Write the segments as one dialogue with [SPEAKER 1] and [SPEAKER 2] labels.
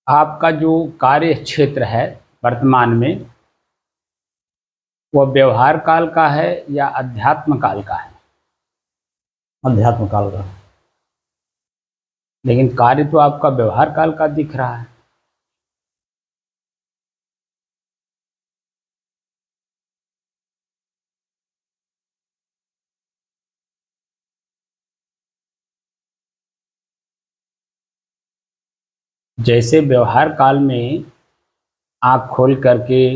[SPEAKER 1] आपका जो कार्य क्षेत्र है वर्तमान में, वह व्यवहार काल का है या अध्यात्म काल का है?
[SPEAKER 2] अध्यात्म काल का।
[SPEAKER 1] लेकिन कार्य तो आपका व्यवहार काल का दिख रहा है। जैसे व्यवहार काल में आँख खोल करके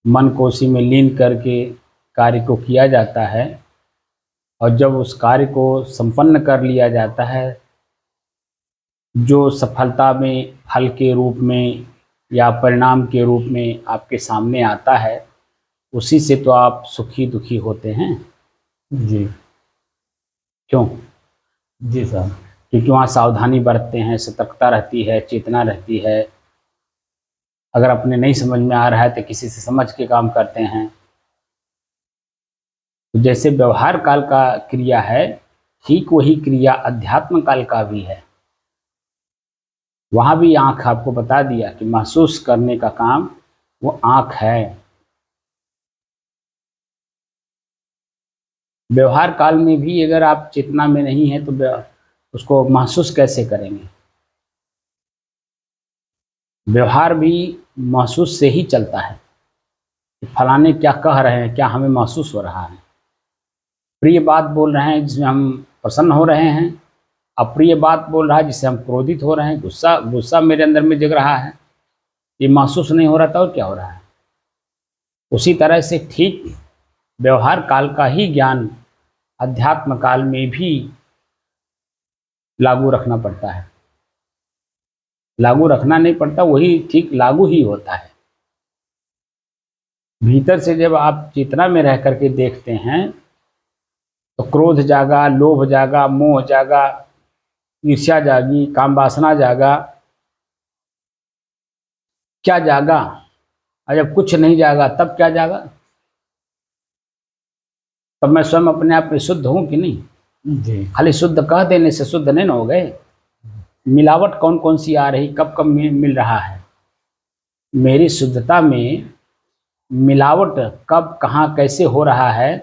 [SPEAKER 1] मन को उसी में लीन करके कार्य को किया जाता है, और जब उस कार्य को संपन्न कर लिया जाता है, जो सफलता में फल के रूप में या परिणाम के रूप में आपके सामने आता है, उसी से तो आप सुखी दुखी होते हैं।
[SPEAKER 2] जी।
[SPEAKER 1] क्यों?
[SPEAKER 2] जी साहब।
[SPEAKER 1] क्योंकि वहाँ सावधानी बरतते हैं, सतर्कता रहती है, चेतना रहती है। अगर अपने नहीं समझ में आ रहा है तो किसी से समझ के काम करते हैं। तो जैसे व्यवहार काल का क्रिया है, ठीक वही क्रिया अध्यात्म काल का भी है। वहाँ भी आँख आपको बता दिया कि महसूस करने का काम वो आँख है। व्यवहार काल में भी अगर आप चेतना में नहीं है तो उसको महसूस कैसे करेंगे? व्यवहार भी महसूस से ही चलता है कि फलाने क्या कह रहे हैं, क्या हमें महसूस हो रहा है। प्रिय बात बोल रहे हैं जिसमें हम प्रसन्न हो रहे हैं, अप्रिय बात बोल रहा है जिससे हम क्रोधित हो रहे हैं, गुस्सा गुस्सा मेरे अंदर में जग रहा है। ये महसूस नहीं हो रहा था और क्या हो रहा है? उसी तरह से ठीक व्यवहार काल का ही ज्ञान अध्यात्म काल में भी लागू रखना पड़ता है। लागू रखना नहीं पड़ता, वही ठीक लागू ही होता है। भीतर से जब आप चेतना में रह करके देखते हैं तो क्रोध जागा, लोभ जागा, मोह जागा, ईर्ष्या जागी, काम वासना जागा, क्या जागा? और जब कुछ नहीं जागा तब क्या जागा? तब मैं स्वयं अपने आप में शुद्ध हूँ कि नहीं?
[SPEAKER 2] जी।
[SPEAKER 1] खाली शुद्ध कह देने से शुद्ध नहीं ना हो गए। मिलावट कौन कौन सी आ रही, कब कब मिल रहा है? मेरी शुद्धता में मिलावट कब कहाँ कैसे हो रहा है,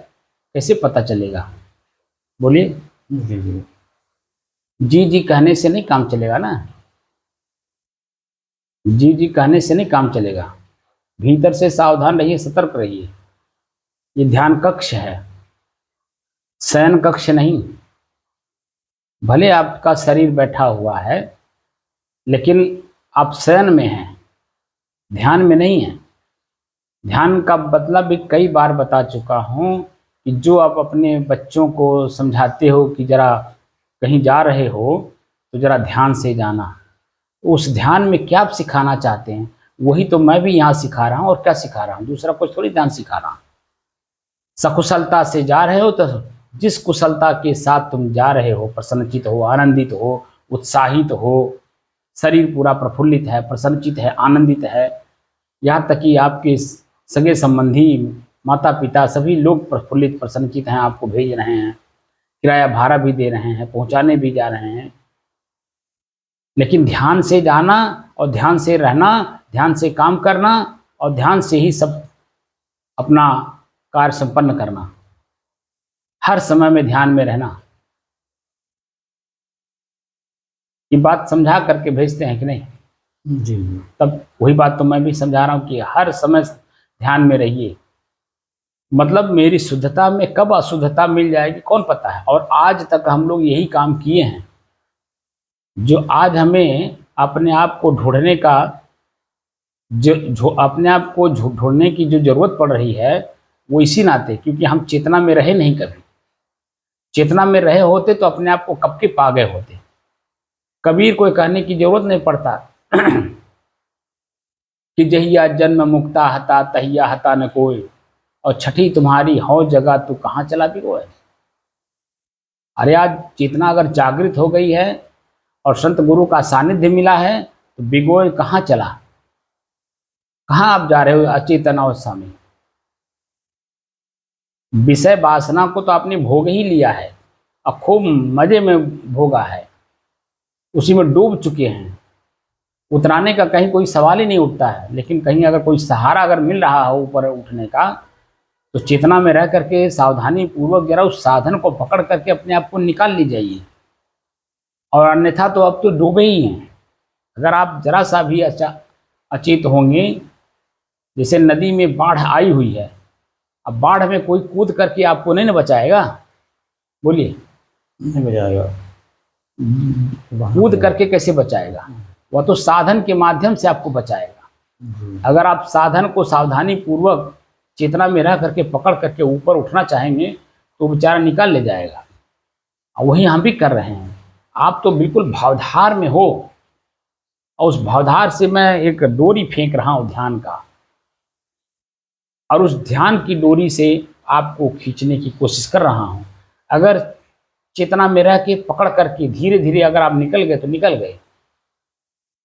[SPEAKER 1] कैसे पता चलेगा? बोलिए।
[SPEAKER 2] जी। जी।
[SPEAKER 1] जी जी कहने से नहीं काम चलेगा ना। जी जी कहने से नहीं काम चलेगा। भीतर से सावधान रहिए, सतर्क रहिए। ये ध्यान कक्ष है, शयन कक्ष नहीं। भले आपका शरीर बैठा हुआ है, लेकिन आप शयन में हैं, ध्यान में नहीं है। ध्यान का मतलब भी कई बार बता चुका हूँ कि जो आप अपने बच्चों को समझाते हो कि जरा कहीं जा रहे हो तो जरा ध्यान से जाना, उस ध्यान में क्या आप सिखाना चाहते हैं वही तो मैं भी यहाँ सिखा रहा हूँ। और क्या सिखा रहा हूँ? दूसरा कुछ थोड़ी ध्यान सिखा रहा हूँ। सकुशलता से जा रहे हो तो जिस कुशलता के साथ तुम जा रहे हो, प्रसन्नचित हो, आनंदित हो, उत्साहित हो, शरीर पूरा प्रफुल्लित है, प्रसन्नचित है, आनंदित है, यहाँ तक कि आपके सगे संबंधी, माता पिता सभी लोग प्रफुल्लित प्रसन्नचित हैं, आपको भेज रहे हैं, किराया भाड़ा भी दे रहे हैं, पहुँचाने भी जा रहे हैं। लेकिन ध्यान से जाना और ध्यान से रहना, ध्यान से काम करना और ध्यान से ही सब अपना कार्य संपन्न करना, हर समय में ध्यान में रहना। ये बात समझा करके भेजते हैं कि नहीं?
[SPEAKER 2] जी।
[SPEAKER 1] तब वही बात तो मैं भी समझा रहा हूँ कि हर समय ध्यान में रहिए। मतलब मेरी शुद्धता में कब अशुद्धता मिल जाएगी कौन पता है। और आज तक हम लोग यही काम किए हैं। जो आज हमें अपने आप को ढूंढने का जो अपने आप को ढूंढने की जो जरूरत पड़ रही है, वो इसी नाते, क्योंकि हम चेतना में रहे नहीं कभी। चेतना में रहे होते तो अपने आप को कब के पा गए होते। कबीर को कहने की जरूरत नहीं पड़ता कि जहिया जन्म मुक्ता हता तहिया हता न कोई, और छठी तुम्हारी हौ जगह तू कहाँ चला भी रोए। अरे आज चेतना अगर जागृत हो गई है और संत गुरु का सानिध्य मिला है तो बिगोए कहाँ चला? कहाँ आप जा रहे हो अचेतन अवस्था में? विषय वासना को तो आपने भोग ही लिया है और खूब मजे में भोगा है, उसी में डूब चुके हैं। उतराने का कहीं कोई सवाल ही नहीं उठता है। लेकिन कहीं अगर कोई सहारा अगर मिल रहा हो ऊपर उठने का, तो चेतना में रह करके सावधानी पूर्वक जरा उस साधन को पकड़ करके अपने आप को निकाल ली जाइए। और अन्यथा तो अब तो डूबे ही हैं। अगर आप जरा सा भी अचेत होंगे, जैसे नदी में बाढ़ आई हुई है, अब बाढ़ में कोई कूद करके आपको नहीं न बचाएगा, बोलिए,
[SPEAKER 2] नहीं बजाएगा।
[SPEAKER 1] कूद करके कैसे बचाएगा? वह तो साधन के माध्यम से आपको बचाएगा।
[SPEAKER 2] जी
[SPEAKER 1] अगर आप साधन को सावधानी पूर्वक चेतना में रह करके पकड़ करके ऊपर उठना चाहेंगे, तो बेचारा निकाल ले जाएगा। और वही हम भी कर रहे हैं। आप तो बिल्कुल भावधार में हो, और उस भावधार से मैं एक डोरी फेंक रहा हूँ ध्यान का, और उस ध्यान की डोरी से आपको खींचने की कोशिश कर रहा हूँ। अगर चेतना में रह के पकड़ करके धीरे धीरे अगर आप निकल गए तो निकल गए,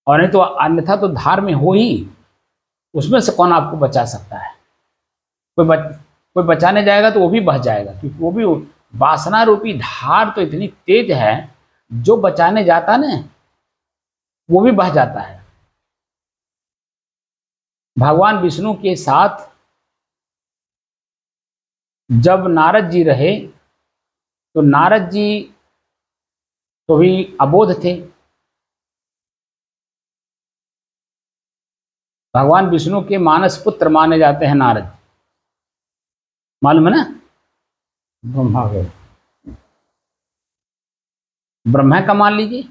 [SPEAKER 1] और नहीं तो अन्यथा तो धार में हो ही। उसमें से कौन आपको बचा सकता है? कोई बचाने जाएगा तो वो भी बह जाएगा, क्योंकि वो भी वासना रूपी धार तो इतनी तेज है, जो बचाने जाता ना वो भी बह जाता है। भगवान विष्णु के साथ जब नारद जी रहे, तो नारद जी तो भी अबोध थे। भगवान विष्णु के मानस पुत्र माने जाते हैं नारद, मालूम है ना?
[SPEAKER 2] ब्रह्मा के।
[SPEAKER 1] ब्रह्मा का मान लीजिए,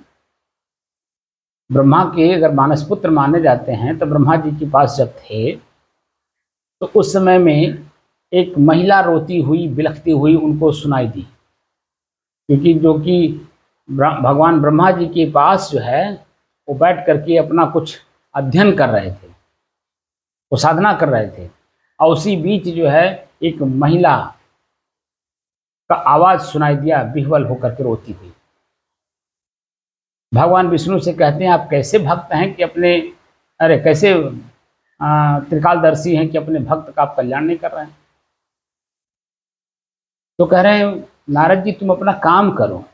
[SPEAKER 1] ब्रह्मा के अगर मानस पुत्र माने जाते हैं, तो ब्रह्मा जी के पास जब थे, तो उस समय में एक महिला रोती हुई बिलखती हुई उनको सुनाई दी। क्योंकि जो कि भगवान ब्रह्मा जी के पास जो है, वो बैठ करके अपना कुछ अध्ययन कर रहे थे, वो साधना कर रहे थे, और उसी बीच जो है एक महिला का आवाज सुनाई दिया, विह्वल होकर के रोती हुई। भगवान विष्णु से कहते हैं, आप कैसे भक्त हैं कि अपने, अरे कैसे त्रिकालदर्शी हैं कि अपने भक्त का आप कल्याण नहीं कर रहे हैं? तो कह रहे हैं, नारद जी तुम अपना काम करो,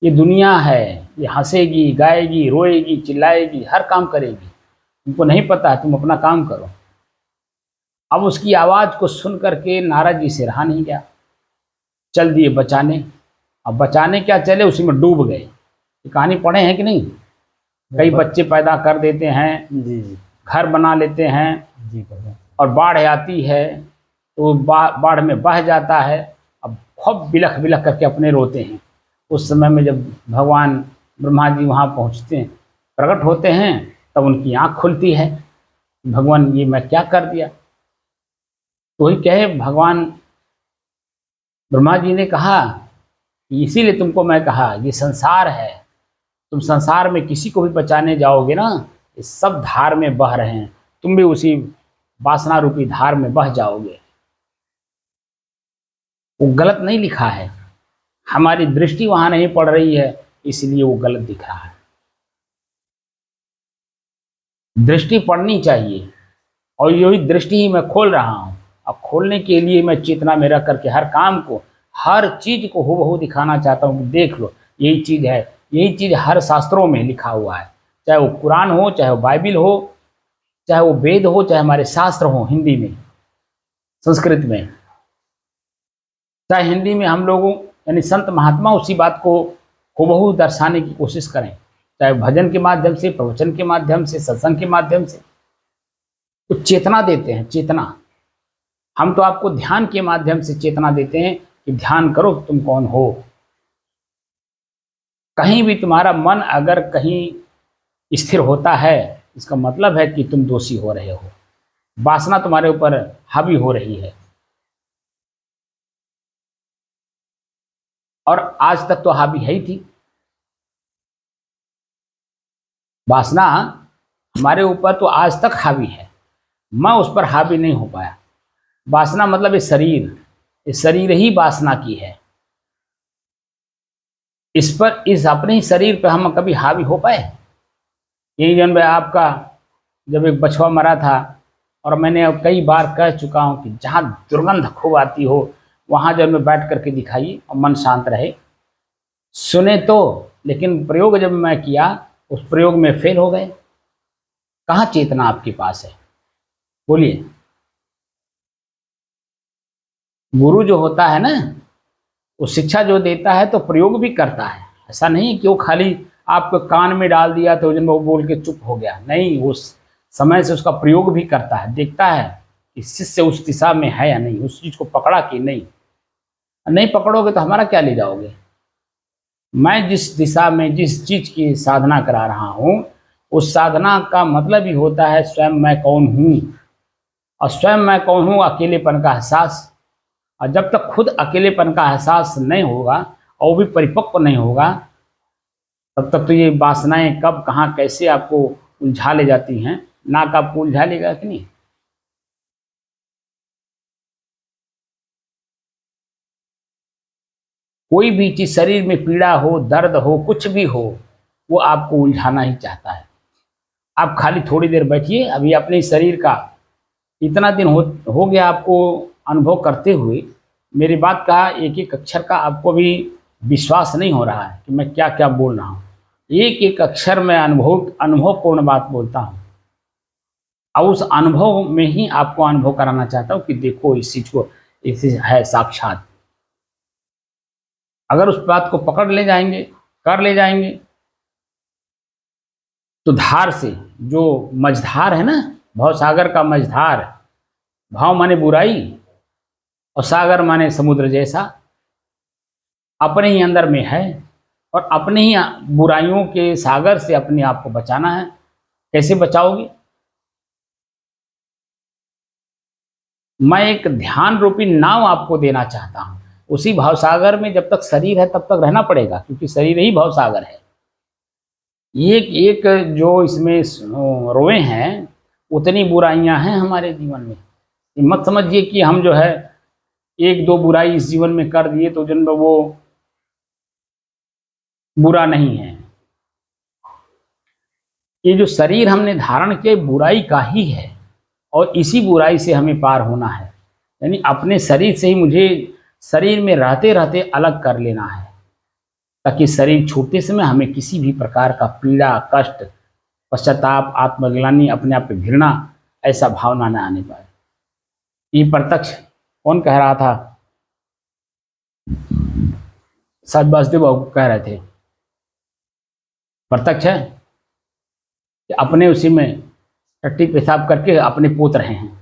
[SPEAKER 1] ये दुनिया है, ये हंसेगी, गाएगी, रोएगी, चिल्लाएगी, हर काम करेगी, तुमको नहीं पता है, तुम अपना काम करो। अब उसकी आवाज़ को सुन करके नारद जी से रहा नहीं गया, चल दिए बचाने। अब बचाने क्या चले, उसी में डूब गए। ये कहानी पढ़े हैं कि नहीं? कई बच्चे पैदा कर देते हैं,
[SPEAKER 2] जी जी
[SPEAKER 1] घर बना लेते हैं,
[SPEAKER 2] जी पढ़े।
[SPEAKER 1] और बाढ़ आती है तो बाढ़ में बह जाता है। अब खूब बिलख बिलख करके अपने रोते हैं। उस समय में जब भगवान ब्रह्मा जी वहाँ पहुँचते हैं, प्रकट होते हैं, तब उनकी आँख खुलती है, भगवान ये मैं क्या कर दिया? तो वही कहे, भगवान ब्रह्मा जी ने कहा, इसीलिए तुमको मैं कहा, ये संसार है, तुम संसार में किसी को भी बचाने जाओगे ना, ये सब धार में बह रहे हैं, तुम भी उसी वासना रूपी धार में बह जाओगे। वो गलत नहीं लिखा है, हमारी दृष्टि वहां नहीं पड़ रही है, इसलिए वो गलत दिख रहा है। दृष्टि पड़नी चाहिए, और यही दृष्टि ही मैं खोल रहा हूँ। अब खोलने के लिए मैं चेतना में रख करके हर काम को, हर चीज को हूबहू दिखाना चाहता हूँ कि देख लो, यही चीज है। यही चीज हर शास्त्रों में लिखा हुआ है, चाहे वो कुरान हो, चाहे वो बाइबिल हो, चाहे वो वेद हो, चाहे हमारे शास्त्र हो, हिंदी में, संस्कृत में, चाहे हिंदी में हम लोगों यानी संत महात्मा उसी बात को हूबहू दर्शाने की कोशिश करें, चाहे भजन के माध्यम से, प्रवचन के माध्यम से, सत्संग के माध्यम से। तो चेतना देते हैं, चेतना। हम तो आपको ध्यान के माध्यम से चेतना देते हैं कि ध्यान करो तुम कौन हो। कहीं भी तुम्हारा मन अगर कहीं स्थिर होता है, इसका मतलब है कि तुम दोषी हो रहे हो, वासना तुम्हारे ऊपर हावी हो रही है। और आज तक तो हावी है ही थी वासना, हमारे ऊपर तो आज तक हावी है, मैं उस पर हावी नहीं हो पाया। वासना मतलब ये शरीर ही वासना की है। इस पर, इस अपने ही शरीर पर हम कभी हावी हो पाए? यही जन भाई आपका, जब एक बछवा मरा था, और मैंने अब कई बार कह चुका हूँ कि जहाँ दुर्गंध खूब आती हो, वहाँ जब मैं बैठ करके दिखाइए और मन शांत रहे। सुने तो, लेकिन प्रयोग जब मैं किया, उस प्रयोग में फेल हो गए। कहाँ चेतना आपके पास है? बोलिए। गुरु जो होता है ना, वो शिक्षा जो देता है तो प्रयोग भी करता है। ऐसा नहीं कि वो खाली आपको कान में डाल दिया तो वो बोल के चुप हो गया, नहीं, उस समय से उसका प्रयोग भी करता है, देखता है कि शिष्य उस दिशा में है या नहीं, उस चीज को पकड़ा कि नहीं। नहीं पकड़ोगे तो हमारा क्या ले जाओगे? मैं जिस दिशा में जिस चीज की साधना करा रहा हूँ, उस साधना का मतलब ही होता है स्वयं मैं कौन हूँ। और स्वयं मैं कौन हूँ, अकेलेपन का एहसास। और जब तक खुद अकेलेपन का एहसास नहीं होगा और वो भी परिपक्व नहीं होगा, तब तक तो ये वासनाएं कब कहाँ कैसे आपको उलझा ले जाती हैं। नाक आपको उलझा लेगा कि नहीं? कोई भी चीज, शरीर में पीड़ा हो, दर्द हो, कुछ भी हो, वो आपको उलझाना ही चाहता है। आप खाली थोड़ी देर बैठिए, अभी अपने शरीर का इतना दिन हो गया आपको अनुभव करते हुए, मेरी बात का एक एक अक्षर का आपको भी विश्वास नहीं हो रहा है कि मैं क्या क्या बोल रहा हूँ। एक एक अक्षर में अनुभवपूर्ण बात बोलता हूँ, और उस अनुभव में ही आपको अनुभव कराना चाहता हूँ कि देखो इस चीज को, इस है साक्षात। अगर उस बात को पकड़ ले जाएंगे, कर ले जाएंगे, तो धार से, जो मझधार है ना, भव सागर का मझधार, भाव माने बुराई और सागर माने समुद्र जैसा, अपने ही अंदर में है। और अपने ही बुराइयों के सागर से अपने आप को बचाना है। कैसे बचाओगे? मैं एक ध्यान रूपी नाव आपको देना चाहता हूं। उसी भावसागर में जब तक शरीर है तब तक रहना पड़ेगा, क्योंकि शरीर ही भावसागर है। एक एक जो इसमें रोए हैं, उतनी बुराइयां हैं हमारे जीवन में। ये मत समझिए कि हम जो है एक दो बुराई इस जीवन में कर दिए तो जन्म वो बुरा नहीं है। ये जो शरीर हमने धारण किया बुराई का ही है, और इसी बुराई से हमें पार होना है। यानी अपने शरीर से ही मुझे शरीर में रहते रहते अलग कर लेना है, ताकि शरीर छूटते समय हमें किसी भी प्रकार का पीड़ा, कष्ट, पश्चाताप, आत्मग्लानि, अपने आप पे घृणा, ऐसा भावना न आने पाए। ये प्रत्यक्ष कौन कह रहा था? शायद वासुदेव बाबू कह रहे थे। प्रत्यक्ष है कि अपने उसी में टट्टी पेशाब करके अपने पोत रहे हैं।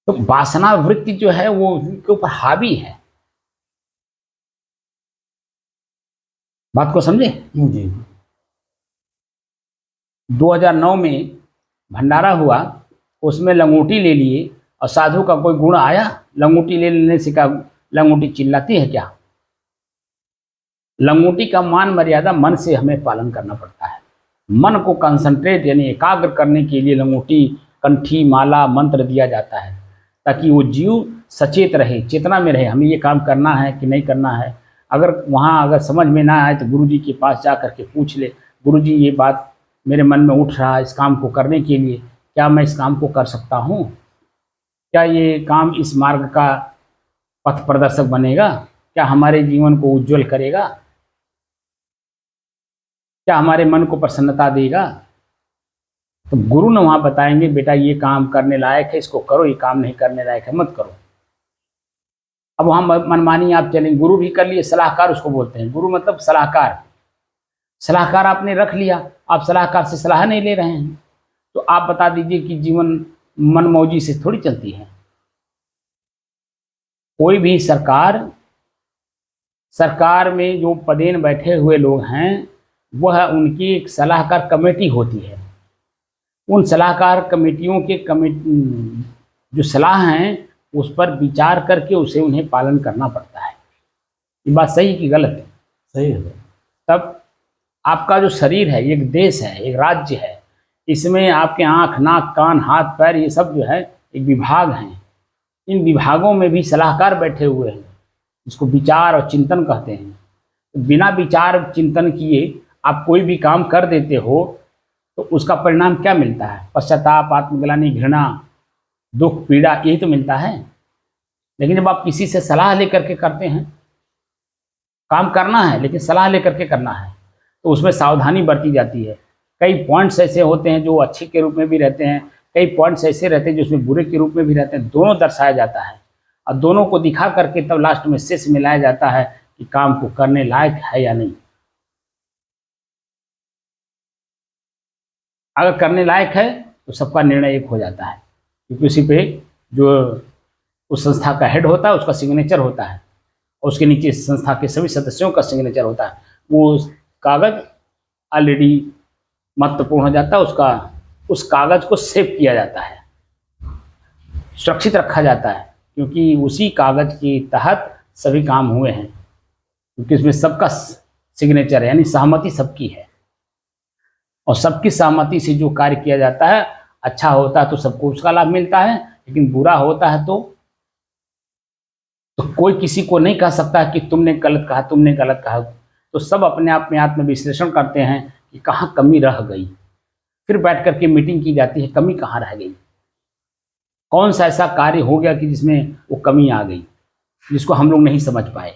[SPEAKER 1] तो वासना वृत्ति जो है वो उनके ऊपर हावी है। बात को समझे?
[SPEAKER 2] जी।
[SPEAKER 1] 2009 में भंडारा हुआ, उसमें लंगोटी ले लिए और साधु का कोई गुण आया। लंगोटी ले लेने से क्या लंगोटी चिल्लाती है क्या? लंगोटी का मान मर्यादा मन से हमें पालन करना पड़ता है। मन को कंसंट्रेट यानी एकाग्र करने के लिए लंगोटी, कंठी, माला, मंत्र दिया जाता है, ताकि वो जीव सचेत रहे, चेतना में रहे, हमें ये काम करना है कि नहीं करना है। अगर समझ में ना आए तो गुरु जी के पास जा करके पूछ ले, गुरु जी ये बात मेरे मन में उठ रहा है इस काम को करने के लिए, क्या मैं इस काम को कर सकता हूँ? क्या ये काम इस मार्ग का पथ प्रदर्शक बनेगा? क्या हमारे जीवन को उज्जवल करेगा? क्या हमारे मन को प्रसन्नता देगा? तो गुरु ने वहाँ बताएंगे, बेटा ये काम करने लायक है, इसको करो, ये काम नहीं करने लायक है, मत करो। अब वहाँ मनमानी आप चलेंगे। गुरु भी कर लिए, सलाहकार उसको बोलते हैं। गुरु मतलब सलाहकार। सलाहकार आपने रख लिया, आप सलाहकार से सलाह नहीं ले रहे हैं, तो आप बता दीजिए कि जीवन मनमौजी से थोड़ी चलती है। कोई भी सरकार में जो पदेन बैठे हुए लोग हैं, वह उनकी एक सलाहकार कमेटी होती है। उन सलाहकार कमेटियों के जो सलाह हैं उस पर विचार करके उसे उन्हें पालन करना पड़ता है। ये बात सही कि गलत है?
[SPEAKER 2] सही है।
[SPEAKER 1] तब आपका जो शरीर है, एक देश है, एक राज्य है, इसमें आपके आँख, नाक, कान, हाथ, पैर, ये सब जो है एक विभाग हैं। इन विभागों में भी सलाहकार बैठे हुए हैं, जिसको विचार और चिंतन कहते हैं। तो बिना विचार चिंतन किए आप कोई भी काम कर देते हो तो उसका परिणाम क्या मिलता है? पश्चाताप, आत्मग्लानि, घृणा, दुख, पीड़ा, यही तो मिलता है। लेकिन जब आप किसी से सलाह लेकर के करते हैं, काम करना है लेकिन सलाह लेकर के करना है, तो उसमें सावधानी बरती जाती है। कई पॉइंट्स ऐसे होते हैं जो अच्छे के रूप में भी रहते हैं, कई पॉइंट्स ऐसे रहते हैं जो उसमें बुरे के रूप में भी रहते हैं। दोनों दर्शाया जाता है और दोनों को दिखा करके तब लास्ट में शेष मिलाया जाता है कि काम को करने लायक है या नहीं। अगर करने लायक है तो सबका निर्णय एक हो जाता है, क्योंकि उसी पे जो उस संस्था का हेड होता है उसका सिग्नेचर होता है और उसके नीचे संस्था के सभी सदस्यों का सिग्नेचर होता है। वो कागज ऑलरेडी महत्वपूर्ण हो जाता है, उस कागज को सेव किया जाता है, सुरक्षित रखा जाता है, क्योंकि उसी कागज के तहत सभी काम हुए हैं, क्योंकि इसमें सबका सिग्नेचर है, यानी सहमति सबकी है और सबकी सहमति से जो कार्य किया जाता है अच्छा होता है तो सबको उसका लाभ मिलता है, लेकिन बुरा होता है तो कोई किसी को नहीं कह सकता कि तुमने गलत कहा, तुमने गलत कहा। तो सब अपने आप में आत्मविश्लेषण करते हैं कि कहाँ कमी रह गई, फिर बैठ करके मीटिंग की जाती है, कमी कहाँ रह गई, कौन सा ऐसा कार्य हो गया कि जिसमें वो कमी आ गई जिसको हम लोग नहीं समझ पाए।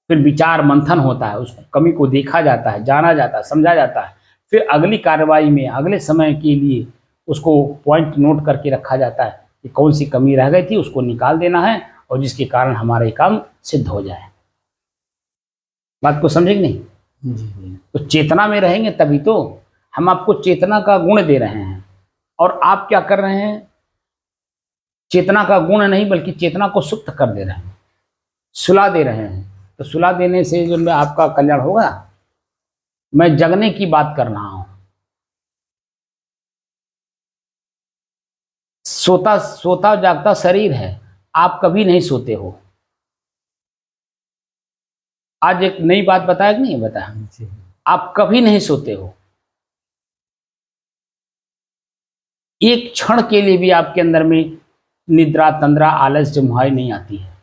[SPEAKER 1] फिर विचार मंथन होता है, उस कमी को देखा जाता है, जाना जाता है, समझा जाता है, फिर अगली कार्रवाई में अगले समय के लिए उसको पॉइंट नोट करके रखा जाता है कि कौन सी कमी रह गई थी, उसको निकाल देना है और जिसके कारण हमारा ये काम सिद्ध हो जाए। बात को समझे कि नहीं?
[SPEAKER 2] जी।
[SPEAKER 1] तो चेतना में रहेंगे तभी तो। हम आपको चेतना का गुण दे रहे हैं और आप क्या कर रहे हैं, चेतना का गुण नहीं बल्कि चेतना को सुप्त कर दे रहे हैं, सुला दे रहे हैं। तो सुला देने से जो आपका कल्याण होगा। मैं जगने की बात कर रहा हूं। सोता सोता जागता शरीर है, आप कभी नहीं सोते हो। आज एक नई बात बताया कि नहीं बताया?
[SPEAKER 2] जी।
[SPEAKER 1] आप कभी नहीं सोते हो। एक क्षण के लिए भी आपके अंदर में निद्रा तंद्रा आलस जमुहाई नहीं आती है।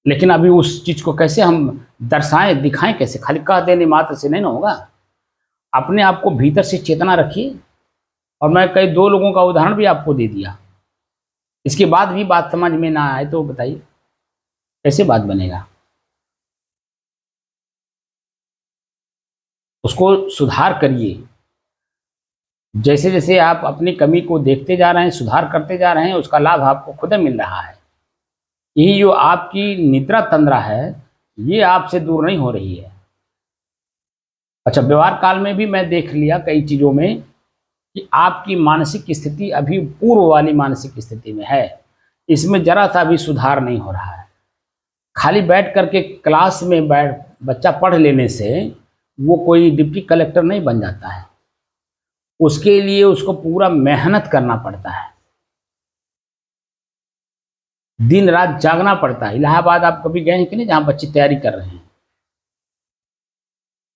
[SPEAKER 1] लेकिन अभी उस चीज को कैसे हम दर्शाएं, दिखाएं कैसे? खाली कह देने मात्र से नहीं ना होगा। अपने आप को भीतर से चेतना रखिए। और मैं कई 2 लोगों का उदाहरण भी आपको दे दिया, इसके बाद भी बात समझ में ना आए तो बताइए कैसे बात बनेगा? उसको सुधार करिए। जैसे जैसे आप अपनी कमी को देखते जा रहे हैं, सुधार करते जा रहे हैं, उसका लाभ आपको खुद मिल रहा है। यही जो आपकी निद्रा तंद्रा है ये आपसे दूर नहीं हो रही है। अच्छा, व्यवहार काल में भी मैं देख लिया कई चीज़ों में कि आपकी मानसिक स्थिति अभी पूर्व वाली मानसिक स्थिति में है, इसमें जरा सा भी सुधार नहीं हो रहा है। खाली बैठ करके क्लास में बैठ बच्चा पढ़ लेने से वो कोई डिप्टी कलेक्टर नहीं बन जाता है। उसके लिए उसको पूरा मेहनत करना पड़ता है, दिन रात जागना पड़ता है। इलाहाबाद आप कभी गए हैं कि नहीं, जहाँ बच्चे तैयारी कर रहे हैं?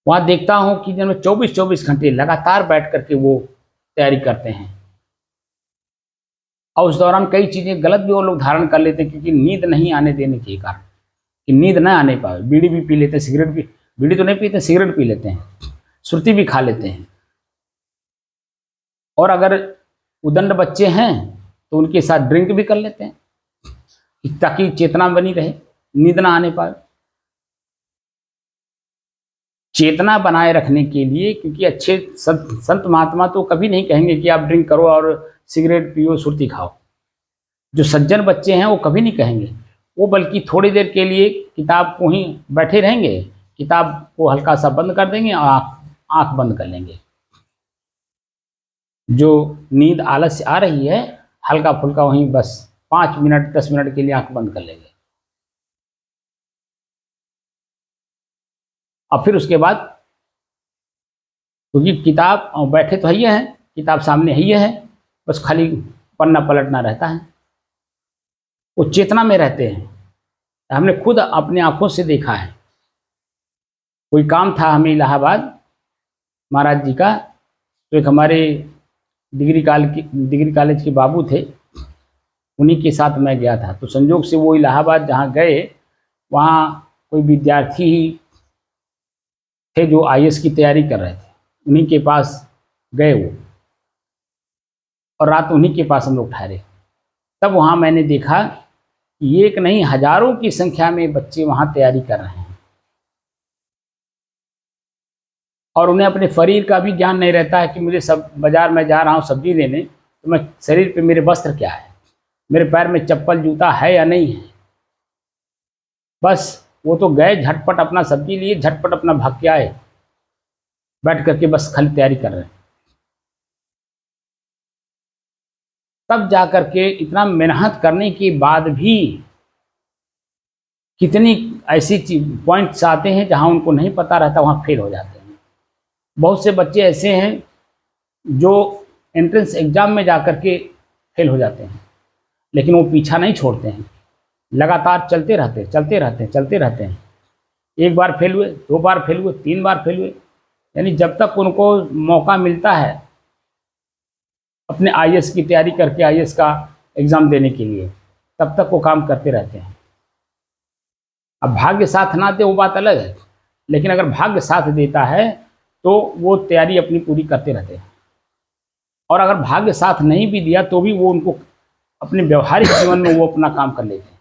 [SPEAKER 1] वहाँ देखता हूँ कि जिनमें 24-24 घंटे लगातार बैठ करके वो तैयारी करते हैं और उस दौरान कई चीज़ें गलत भी वो लोग धारण कर लेते हैं, क्योंकि नींद नहीं आने देने के कारण, कि नींद ना आने पाए। बीड़ी भी पी लेते हैं, सिगरेट भी, बीड़ी तो नहीं पीते, सिगरेट पी लेते हैं, सुर्ती भी खा लेते हैं। और अगर उदंड बच्चे हैं तो उनके साथ ड्रिंक भी कर लेते हैं ताकि चेतना बनी रहे, नींद ना आने पाए। चेतना बनाए रखने के लिए, क्योंकि अच्छे संत महात्मा तो कभी नहीं कहेंगे कि आप ड्रिंक करो और सिगरेट पियो, सुर्ती खाओ। जो सज्जन बच्चे हैं वो कभी नहीं कहेंगे, वो बल्कि थोड़ी देर के लिए किताब को ही बैठे रहेंगे, किताब को हल्का सा बंद कर देंगे और आँख बंद कर लेंगे। जो नींद आलस्य आ रही है हल्का फुल्का वहीं बस 5 मिनट 10 मिनट के लिए आँख बंद कर लेंगे और फिर उसके बाद, क्योंकि किताब बैठे तो है, किताब सामने है, बस खाली पन्ना पलटना रहता है, वो चेतना में रहते हैं। हमने खुद अपने आंखों से देखा है। कोई काम था हमें इलाहाबाद महाराज जी का, तो एक हमारे डिग्री कॉलेज के बाबू थे, उन्हीं के साथ मैं गया था। तो संयोग से वो इलाहाबाद जहाँ गए वहाँ कोई विद्यार्थी ही थे जो आईएएस की तैयारी कर रहे थे, उन्हीं के पास गए वो, और रात उन्हीं के पास हम लोग ठहरे। तब वहाँ मैंने देखा कि एक नहीं हजारों की संख्या में बच्चे वहाँ तैयारी कर रहे हैं और उन्हें अपने शरीर का भी ज्ञान नहीं रहता है कि मुझे सब बाजार में जा रहा हूँ सब्जी लेने, तो मैं शरीर पे मेरे वस्त्र क्या है, मेरे पैर में चप्पल जूता है या नहीं है। बस वो तो गए, झटपट अपना सब्जी लिए, झटपट अपना भाग के आए, बैठ करके बस खाली तैयारी कर रहे हैं। तब जा करके इतना मेहनत करने के बाद भी कितनी ऐसी पॉइंट्स आते हैं जहां उनको नहीं पता रहता, वहां फेल हो जाते हैं। बहुत से बच्चे ऐसे हैं जो एंट्रेंस एग्जाम में जा करके फेल हो जाते हैं, लेकिन वो पीछा नहीं छोड़ते हैं, लगातार चलते रहते हैं। एक बार फेल हुए, 2 बार फेल हुए, 3 बार फेल हुए, यानी जब तक उनको मौका मिलता है अपने आईएएस की तैयारी करके आईएएस का एग्ज़ाम देने के लिए, तब तक वो काम करते रहते हैं। अब भाग्य साथ ना दे वो बात अलग है, लेकिन अगर भाग्य साथ देता है तो वो तैयारी अपनी पूरी करते रहते हैं। और अगर भाग्य साथ नहीं भी दिया तो भी वो उनको अपने व्यवहारिक जीवन में वो अपना काम कर लेते हैं,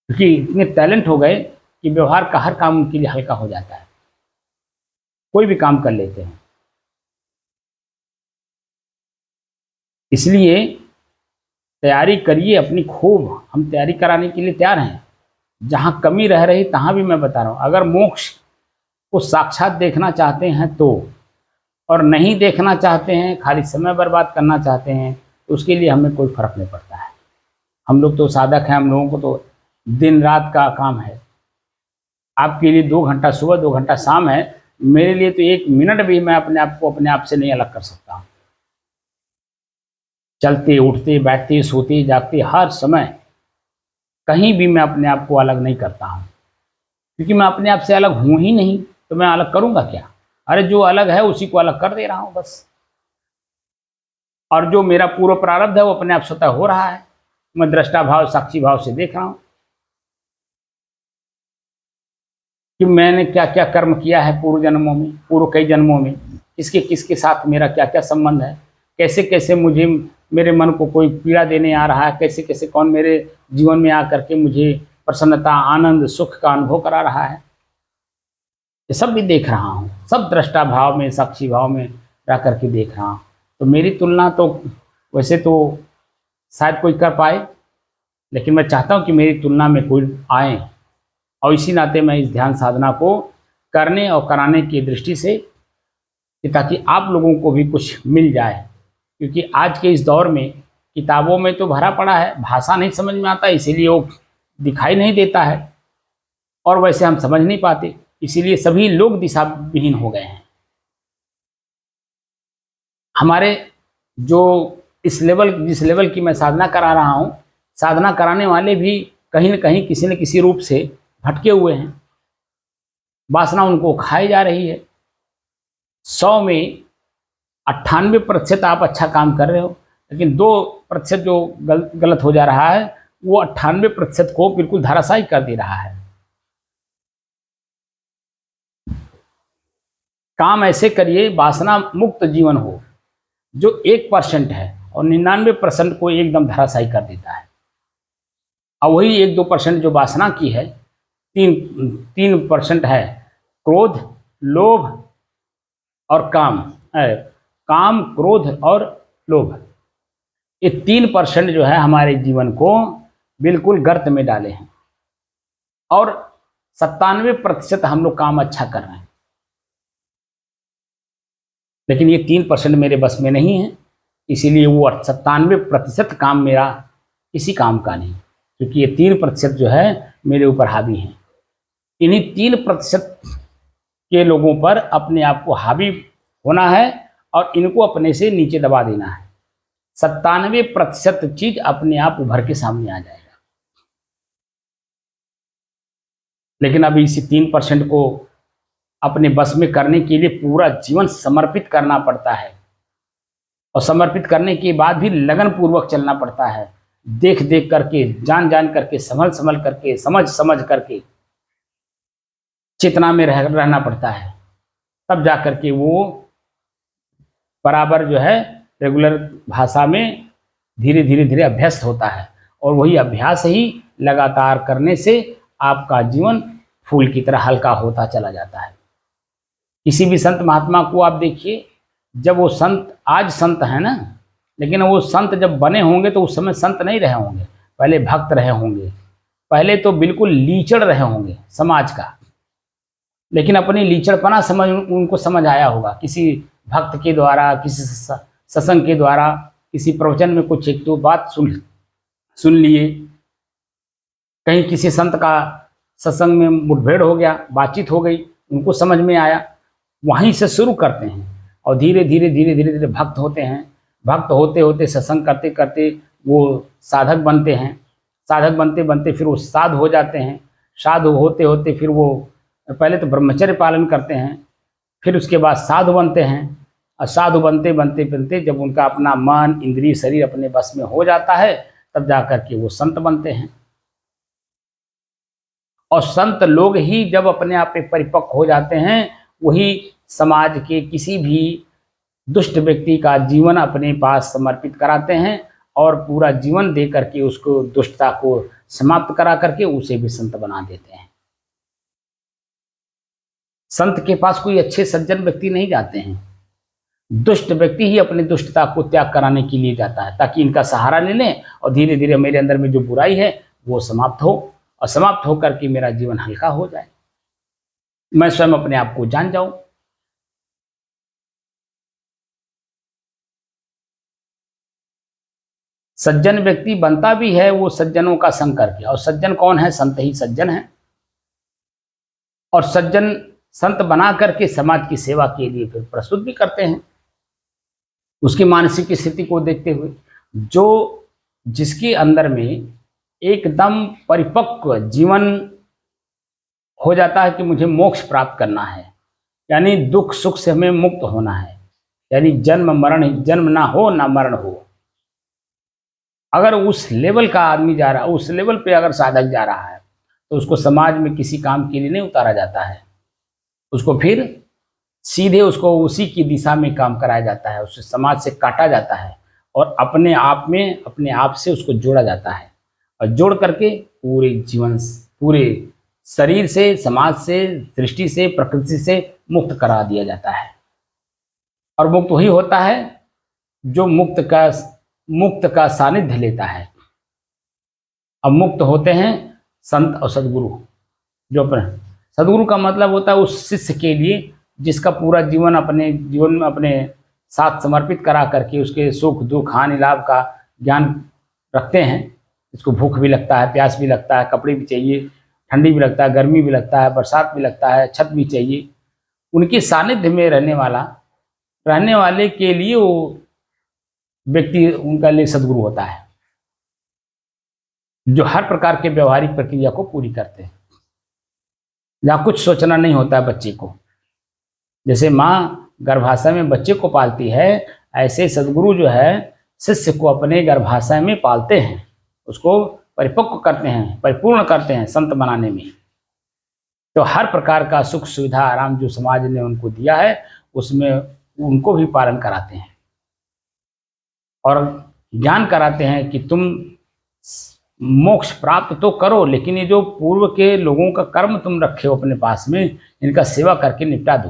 [SPEAKER 1] क्योंकि इतने टैलेंट हो गए कि व्यवहार का हर काम उनके लिए हल्का हो जाता है, कोई भी काम कर लेते हैं। इसलिए तैयारी करिए अपनी खूब, हम तैयारी कराने के लिए तैयार हैं। जहाँ कमी रह रही तहाँ भी मैं बता रहा हूँ, अगर मोक्ष को साक्षात देखना चाहते हैं तो, और नहीं देखना चाहते हैं, खाली समय बर्बाद करना चाहते हैं, तो उसके लिए हमें कोई फ़र्क नहीं पड़ता है। हम लोग तो साधक हैं, हम लोगों को तो दिन रात का काम है। आपके लिए 2 घंटा सुबह 2 घंटा शाम है, मेरे लिए तो 1 मिनट भी मैं अपने आप को अपने आप से नहीं अलग कर सकता हूँ। चलते उठते बैठते सोते जागते हर समय कहीं भी मैं अपने आप को अलग नहीं करता हूँ, क्योंकि मैं अपने आप से अलग हूँ ही नहीं, तो मैं अलग करूँगा क्या। अरे जो अलग है उसी को अलग कर दे रहा हूँ बस। और जो मेरा पूर्व प्रारब्ध है वो अपने आप स्वतः हो रहा है, मैं दृष्टा भाव साक्षी भाव से देख रहा हूँ कि मैंने क्या क्या कर्म किया है पूर्व जन्मों में, पूर्व कई जन्मों में, किसके साथ मेरा क्या क्या संबंध है, कैसे कैसे मुझे मेरे मन को कोई पीड़ा देने आ रहा है, कैसे कैसे कौन मेरे जीवन में आकर के मुझे प्रसन्नता आनंद सुख का अनुभव करा रहा है, ये सब भी देख रहा हूँ। सब दृष्टा भाव में साक्षी भाव में रह करके देख रहा हूँ। तो मेरी तुलना तो वैसे तो शायद कोई कर पाए, लेकिन मैं चाहता हूँ कि मेरी तुलना में कोई आए, और इसी नाते मैं इस ध्यान साधना को करने और कराने की दृष्टि से, कि ताकि आप लोगों को भी कुछ मिल जाए। क्योंकि आज के इस दौर में किताबों में तो भरा पड़ा है, भाषा नहीं समझ में आता, इसीलिए वो दिखाई नहीं देता है, और वैसे हम समझ नहीं पाते, इसीलिए सभी लोग दिशा विहीन हो गए हैं। हमारे जो जिस लेवल की मैं साधना करा रहा हूँ, साधना कराने वाले भी कहीं न कहीं किसी न किसी रूप से भटके हुए हैं, वासना उनको खाई जा रही है। 100 में 98% आप अच्छा काम कर रहे हो, लेकिन 2% जो गलत हो जा रहा है, वो 98% को बिल्कुल धराशायी कर दे रहा है। काम ऐसे करिए वासना मुक्त जीवन हो, जो 1% है और 99% को एकदम धराशायी कर देता है। और वही 1-2% जो वासना की है, 3% है क्रोध, लोभ और काम। काम, क्रोध और लोभ, ये 3% जो है हमारे जीवन को बिल्कुल गर्त में डाले हैं, और 97% हम लोग काम अच्छा कर रहे हैं। लेकिन ये 3% मेरे बस में नहीं है, इसीलिए वो 97% काम मेरा किसी काम का नहीं, क्योंकि ये 3% जो है मेरे ऊपर हावी हैं। इन्हीं 3% के लोगों पर अपने आप को हावी होना है और इनको अपने से नीचे दबा देना है। 97% चीज अपने आप उभर के सामने आ जाएगा। लेकिन अभी इसी 3% को अपने बस में करने के लिए पूरा जीवन समर्पित करना पड़ता है, और समर्पित करने के बाद भी लगन पूर्वक चलना पड़ता है, देख देख करके, जान जान करके, संभल संभल करके, समझ समझ करके चेतना में रहना पड़ता है। तब जा करके वो बराबर जो है रेगुलर भाषा में धीरे धीरे धीरे अभ्यस्त होता है, और वही अभ्यास ही लगातार करने से आपका जीवन फूल की तरह हल्का होता चला जाता है। किसी भी संत महात्मा को आप देखिए, जब वो संत आज संत है ना, लेकिन वो संत जब बने होंगे तो उस समय संत नहीं रहे होंगे, पहले भक्त रहे होंगे, पहले तो बिल्कुल लीचड़ रहे होंगे समाज का, लेकिन अपनी लीचड़पना समझ उनको समझ आया होगा, किसी भक्त के द्वारा, किसी सत्संग के द्वारा, किसी प्रवचन में कुछ एक दो बात सुन लिए, कहीं किसी संत का सत्संग में मुठभेड़ हो गया, बातचीत हो गई, उनको समझ में आया, वहीं से शुरू करते हैं और धीरे धीरे धीरे धीरे धीरे भक्त होते हैं। भक्त होते होते सत्संग करते करते वो साधक बनते हैं, साधक बनते बनते फिर वो साधु हो जाते हैं, साधु होते होते फिर वो पहले तो ब्रह्मचर्य पालन करते हैं, फिर उसके बाद साधु बनते हैं, और साधु बनते बनते बनते जब उनका अपना मन इंद्रिय शरीर अपने बस में हो जाता है तब जा कर के वो संत बनते हैं। और संत लोग ही जब अपने आप पे परिपक्व हो जाते हैं, वही समाज के किसी भी दुष्ट व्यक्ति का जीवन अपने पास समर्पित कराते हैं और पूरा जीवन दे करके उसको दुष्टता को समाप्त करा करके उसे भी संत बना देते हैं। संत के पास कोई अच्छे सज्जन व्यक्ति नहीं जाते हैं, दुष्ट व्यक्ति ही अपनी दुष्टता को त्याग कराने के लिए जाता है, ताकि इनका सहारा ले लें और धीरे धीरे मेरे अंदर में जो बुराई है वो समाप्त हो, और समाप्त होकर के मेरा जीवन हल्का हो जाए, मैं स्वयं अपने आप को जान जाऊं। सज्जन व्यक्ति बनता भी है वो सज्जनों का संग करके, और सज्जन कौन है? संत ही सज्जन है। और सज्जन संत बना करके समाज की सेवा के लिए फिर प्रस्तुत भी करते हैं, उसकी मानसिक स्थिति को देखते हुए। जो जिसके अंदर में एकदम परिपक्व जीवन हो जाता है कि मुझे मोक्ष प्राप्त करना है, यानी दुख सुख से हमें मुक्त होना है, यानी जन्म मरण, जन्म ना हो ना मरण हो, अगर उस लेवल का आदमी जा रहा है, उस लेवल पे अगर साधक जा रहा है, तो उसको समाज में किसी काम के लिए नहीं उतारा जाता है, उसको फिर सीधे उसको उसी की दिशा में काम कराया जाता है, उससे समाज से काटा जाता है और अपने आप में अपने आप से उसको जोड़ा जाता है, और जोड़ करके पूरे जीवन, पूरे शरीर से, समाज से, दृष्टि से, प्रकृति से मुक्त करा दिया जाता है। और मुक्त वही होता है जो मुक्त का सानिध्य लेता है। अब मुक्त होते हैं संत और सदगुरु। जो सदगुरु का मतलब होता है उस शिष्य के लिए जिसका पूरा जीवन अपने जीवन में अपने साथ समर्पित करा करके उसके सुख दुख हानि लाभ का ज्ञान रखते हैं। इसको भूख भी लगता है, प्यास भी लगता है, कपड़े भी चाहिए, ठंडी भी लगता है, गर्मी भी लगता है, बरसात भी लगता है, छत भी चाहिए। उनके सानिध्य में रहने वाले के लिए वो व्यक्ति उनका लिए सदगुरु होता है, जो हर प्रकार के व्यवहारिक प्रक्रिया को पूरी करते हैं, जहाँ कुछ सोचना नहीं होता है बच्चे को। जैसे माँ गर्भाशय में बच्चे को पालती है, ऐसे सदगुरु जो है शिष्य को अपने गर्भाशय में पालते हैं, उसको परिपक्व करते हैं, परिपूर्ण करते हैं संत बनाने में। तो हर प्रकार का सुख सुविधा आराम जो समाज ने उनको दिया है उसमें उनको भी पालन कराते हैं और ज्ञान कराते हैं कि तुम मोक्ष प्राप्त तो करो, लेकिन ये जो पूर्व के लोगों का कर्म तुम रखे हो अपने पास में, इनका सेवा करके निपटा दो।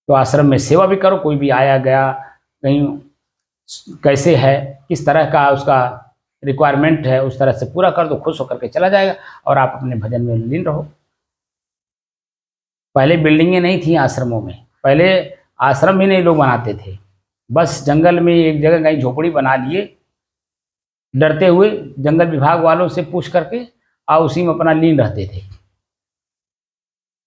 [SPEAKER 1] तो आश्रम में सेवा भी करो, कोई भी आया गया कहीं कैसे है, किस तरह का उसका रिक्वायरमेंट है, उस तरह से पूरा कर दो, खुश होकर के चला जाएगा और आप अपने भजन में लीन रहो। पहले बिल्डिंगें नहीं थी आश्रमों में, पहले आश्रम भी नहीं लोग बनाते थे, बस जंगल में एक जगह कहीं झोपड़ी बना लिए, डरते हुए जंगल विभाग वालों से पूछ करके और उसी में अपना लीन रहते थे।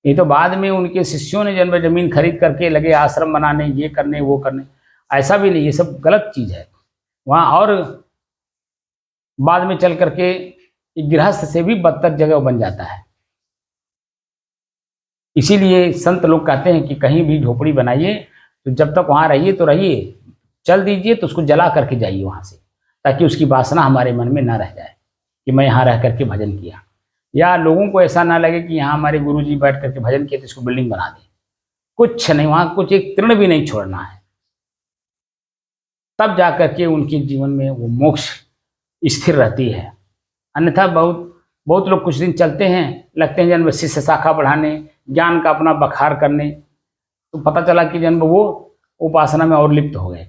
[SPEAKER 1] ये तो बाद में उनके शिष्यों ने जन्म जमीन खरीद करके लगे आश्रम बनाने, ये करने वो करने। ऐसा भी नहीं, ये सब गलत चीज़ है वहाँ। और बाद में चल करके गृहस्थ से भी बदतर जगह बन जाता है। इसीलिए संत लोग कहते हैं कि कहीं भी झोपड़ी बनाइए तो जब तक वहाँ रहिए तो रहिए, चल दीजिए तो उसको जला करके जाइए वहाँ से, ताकि उसकी वासना हमारे मन में ना रह जाए कि मैं यहाँ रह करके भजन किया, या लोगों को ऐसा ना लगे कि यहाँ हमारे गुरुजी बैठ करके भजन किए तो इसको बिल्डिंग बना दें। कुछ नहीं, वहाँ कुछ एक तृण भी नहीं छोड़ना है, तब जा करके उनके जीवन में वो मोक्ष स्थिर रहती है। अन्यथा बहुत लोग कुछ दिन चलते हैं, लगते हैं जन्म शिष्य शाखा बढ़ाने, ज्ञान का अपना बखार करने, तो पता चला कि जन्म वो उपासना में और लिप्त हो गए,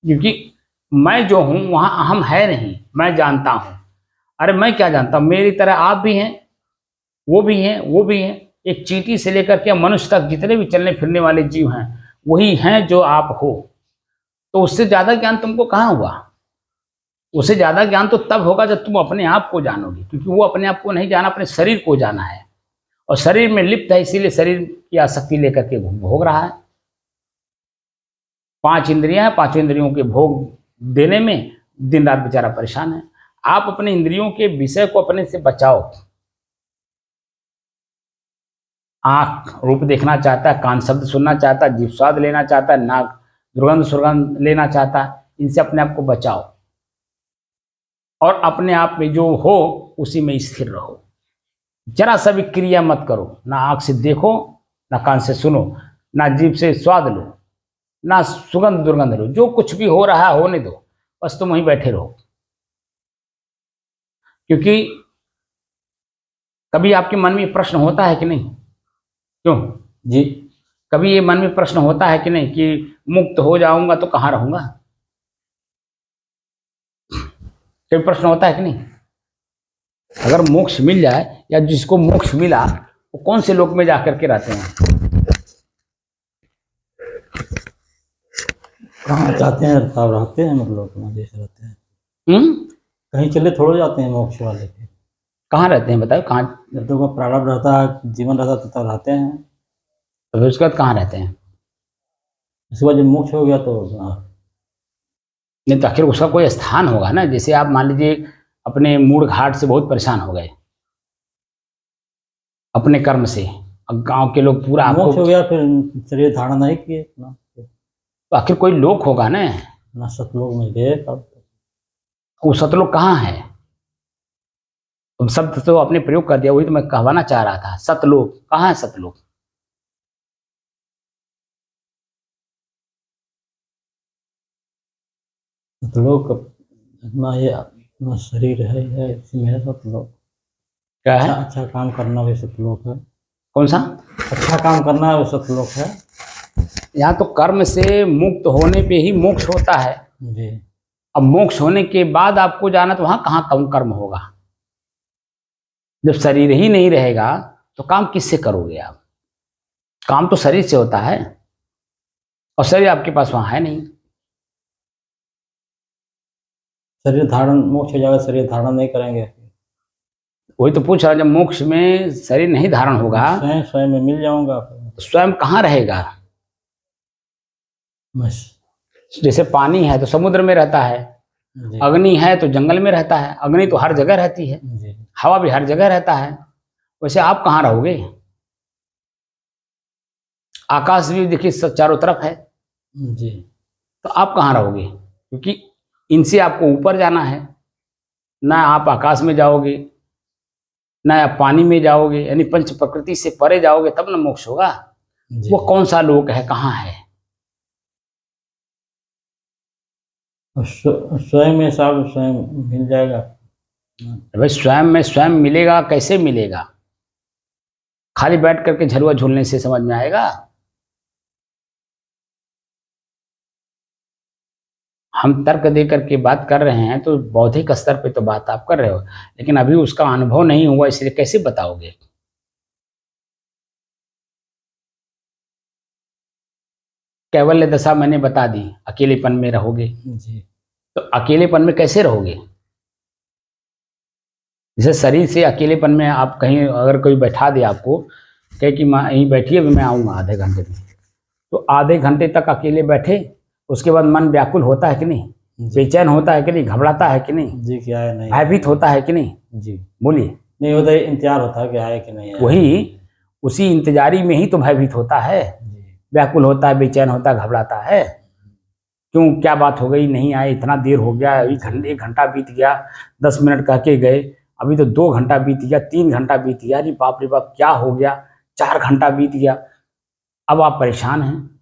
[SPEAKER 1] क्योंकि मैं जो हूं वहां अहम है नहीं, मैं जानता हूं। अरे मैं क्या जानता हूं, मेरी तरह आप भी हैं, वो भी हैं, वो भी हैं। एक चींटी से लेकर के मनुष्य तक जितने भी चलने फिरने वाले जीव हैं वही हैं जो आप हो। तो उससे ज्यादा ज्ञान तुमको कहाँ हुआ? उससे ज्यादा ज्ञान तो तब होगा जब तुम अपने आप को जानोगे, क्योंकि वो अपने आप को नहीं जाना, अपने शरीर को जाना है, और शरीर में लिप्त है, इसीलिए शरीर की आसक्ति लेकर के भोग रहा है। 5 इंद्रियां हैं, 5 इंद्रियों के भोग देने में दिन रात बेचारा परेशान है। आप अपने इंद्रियों के विषय को अपने से बचाओ। आंख रूप देखना चाहता है, कान शब्द सुनना चाहता है, जीभ स्वाद लेना चाहता है, नाक दुर्गंध सुगंध लेना चाहता है, इनसे अपने आप को बचाओ और अपने आप में जो हो उसी में स्थिर रहो। जरा सा भी क्रिया मत करो, ना आंख से देखो, ना कान से सुनो, ना जीभ से स्वाद लो, ना सुगंध दुर्गंध लो। जो कुछ भी हो रहा है होने दो, बस तुम वहीं बैठे रहो। क्योंकि कभी आपके मन में प्रश्न होता है कि नहीं? क्यों
[SPEAKER 2] जी।
[SPEAKER 1] कभी ये मन में प्रश्न होता है कि नहीं कि मुक्त हो जाऊंगा तो कहाँ रहूंगा? कभी प्रश्न होता है कि नहीं? अगर मोक्ष मिल जाए, या जिसको मोक्ष मिला वो कौन से लोक में जाकर के रहते हैं?
[SPEAKER 2] कहाँ जाते हैं साहब, रहते हैं मतलब अपना जैसे रहते हैं। कहीं चले थोड़े जाते हैं मोक्ष वाले के।
[SPEAKER 1] कहाँ रहते हैं बताओ? कहाँ?
[SPEAKER 2] जब तक वो प्रारब्ध रहता है, जीवन रहता है, तब रहते हैं।
[SPEAKER 1] तो फिर उसके बाद कहाँ रहते हैं?
[SPEAKER 2] उसके बाद जब मोक्ष हो गया तो
[SPEAKER 1] नहीं तो आखिर उसका कोई स्थान होगा ना। जैसे आप मान लीजिए अपने मूड घाट से बहुत परेशान हो गए अपने कर्म से, अब गांव के लोग पूरा
[SPEAKER 2] मोक्ष
[SPEAKER 1] आपको,
[SPEAKER 2] हो गया, फिर शरीर धारण नहीं किए अपना,
[SPEAKER 1] तो आखिर कोई लोक होगा ना।
[SPEAKER 2] ना सतलोक में गए तब।
[SPEAKER 1] वो सतलोक कहाँ है? तुम शब्द तो अपने प्रयोग कर दिया, वही तो मैं कहवाना चाह रहा था। सतलोक कहाँ है? सतलोक
[SPEAKER 2] सतलोक अपना ये अपना शरीर है इसी में है सतलोक।
[SPEAKER 1] क्या
[SPEAKER 2] अच्छा
[SPEAKER 1] है?
[SPEAKER 2] अच्छा काम करना भी सतलोक है।
[SPEAKER 1] कौन सा?
[SPEAKER 2] अच्छा काम करना है वो सतलोक है।
[SPEAKER 1] यहाँ तो कर्म से मुक्त होने पे ही मोक्ष होता है।
[SPEAKER 2] जी।
[SPEAKER 1] अब मोक्ष होने के बाद आपको जाना, तो वहां कहाँ कम कर्म होगा? जब शरीर ही नहीं रहेगा तो काम किससे करोगे आप? काम तो शरीर से होता है, और शरीर आपके पास वहां है नहीं।
[SPEAKER 2] शरीर धारण मोक्ष हो जाएगा, शरीर धारण नहीं करेंगे।
[SPEAKER 1] वही तो पूछ रहा, जब मोक्ष में शरीर नहीं धारण होगा
[SPEAKER 2] स्वयं स्वयं में मिल जाऊंगा।
[SPEAKER 1] तो स्वयं कहाँ रहेगा?
[SPEAKER 2] बस।
[SPEAKER 1] जैसे पानी है तो समुद्र में रहता है,
[SPEAKER 2] जी।
[SPEAKER 1] अग्नि है तो जंगल में रहता है, अग्नि तो हर जगह रहती है,
[SPEAKER 2] जी।
[SPEAKER 1] हवा भी हर जगह रहता है। वैसे आप कहाँ रहोगे? आकाश भी देखिए सब चारों तरफ है,
[SPEAKER 2] जी।
[SPEAKER 1] तो आप कहाँ रहोगे? क्योंकि इनसे आपको ऊपर जाना है। ना आप आकाश में जाओगे, ना आप पानी में जाओगे, यानी पंच प्रकृति से परे जाओगे तब ना मोक्ष होगा।
[SPEAKER 2] जी।
[SPEAKER 1] वो कौन सा लोक है, कहाँ है?
[SPEAKER 2] स्वयं में सब स्वयं मिल जाएगा।
[SPEAKER 1] भाई स्वयं में स्वयं मिलेगा, कैसे मिलेगा? खाली बैठ करके झलुआ झूलने से समझ में आएगा? हम तर्क दे करके बात कर रहे हैं तो बौद्धिक स्तर पे तो बात आप कर रहे हो, लेकिन अभी उसका अनुभव नहीं हुआ, इसलिए कैसे बताओगे? कैवल्य दशा मैंने बता दी, अकेलेपन में रहोगे।
[SPEAKER 2] जी।
[SPEAKER 1] तो अकेलेपन में कैसे रहोगे? जैसे शरीर से अकेलेपन में आप कहीं अगर कोई बैठा दे आपको, कहे कि मैं यहीं बैठिए, मैं आऊँगा आधे घंटे में, तो आधे घंटे तक अकेले बैठे, उसके बाद मन व्याकुल होता है कि नहीं? बेचैन होता है कि नहीं? घबराता है कि नहीं?
[SPEAKER 2] जी। क्या है नहीं?
[SPEAKER 1] भयभीत होता है कि नहीं?
[SPEAKER 2] जी।
[SPEAKER 1] बोलिए।
[SPEAKER 2] नहीं होता, इंतजार होता है कि आए कि नहीं आए।
[SPEAKER 1] वही उसी इंतजारी में ही तो भयभीत होता है, व्याकुल होता है, बेचैन होता है, घबराता है। क्यों, क्या बात हो गई, नहीं आए, इतना देर हो गया, 1 घंटा बीत गया, 10 मिनट कह के गए, अभी तो 2 घंटा बीत गया, 3 घंटा बीत गया, अरे बाप रे बाप क्या हो गया, 4 घंटा बीत गया। अब आप परेशान हैं।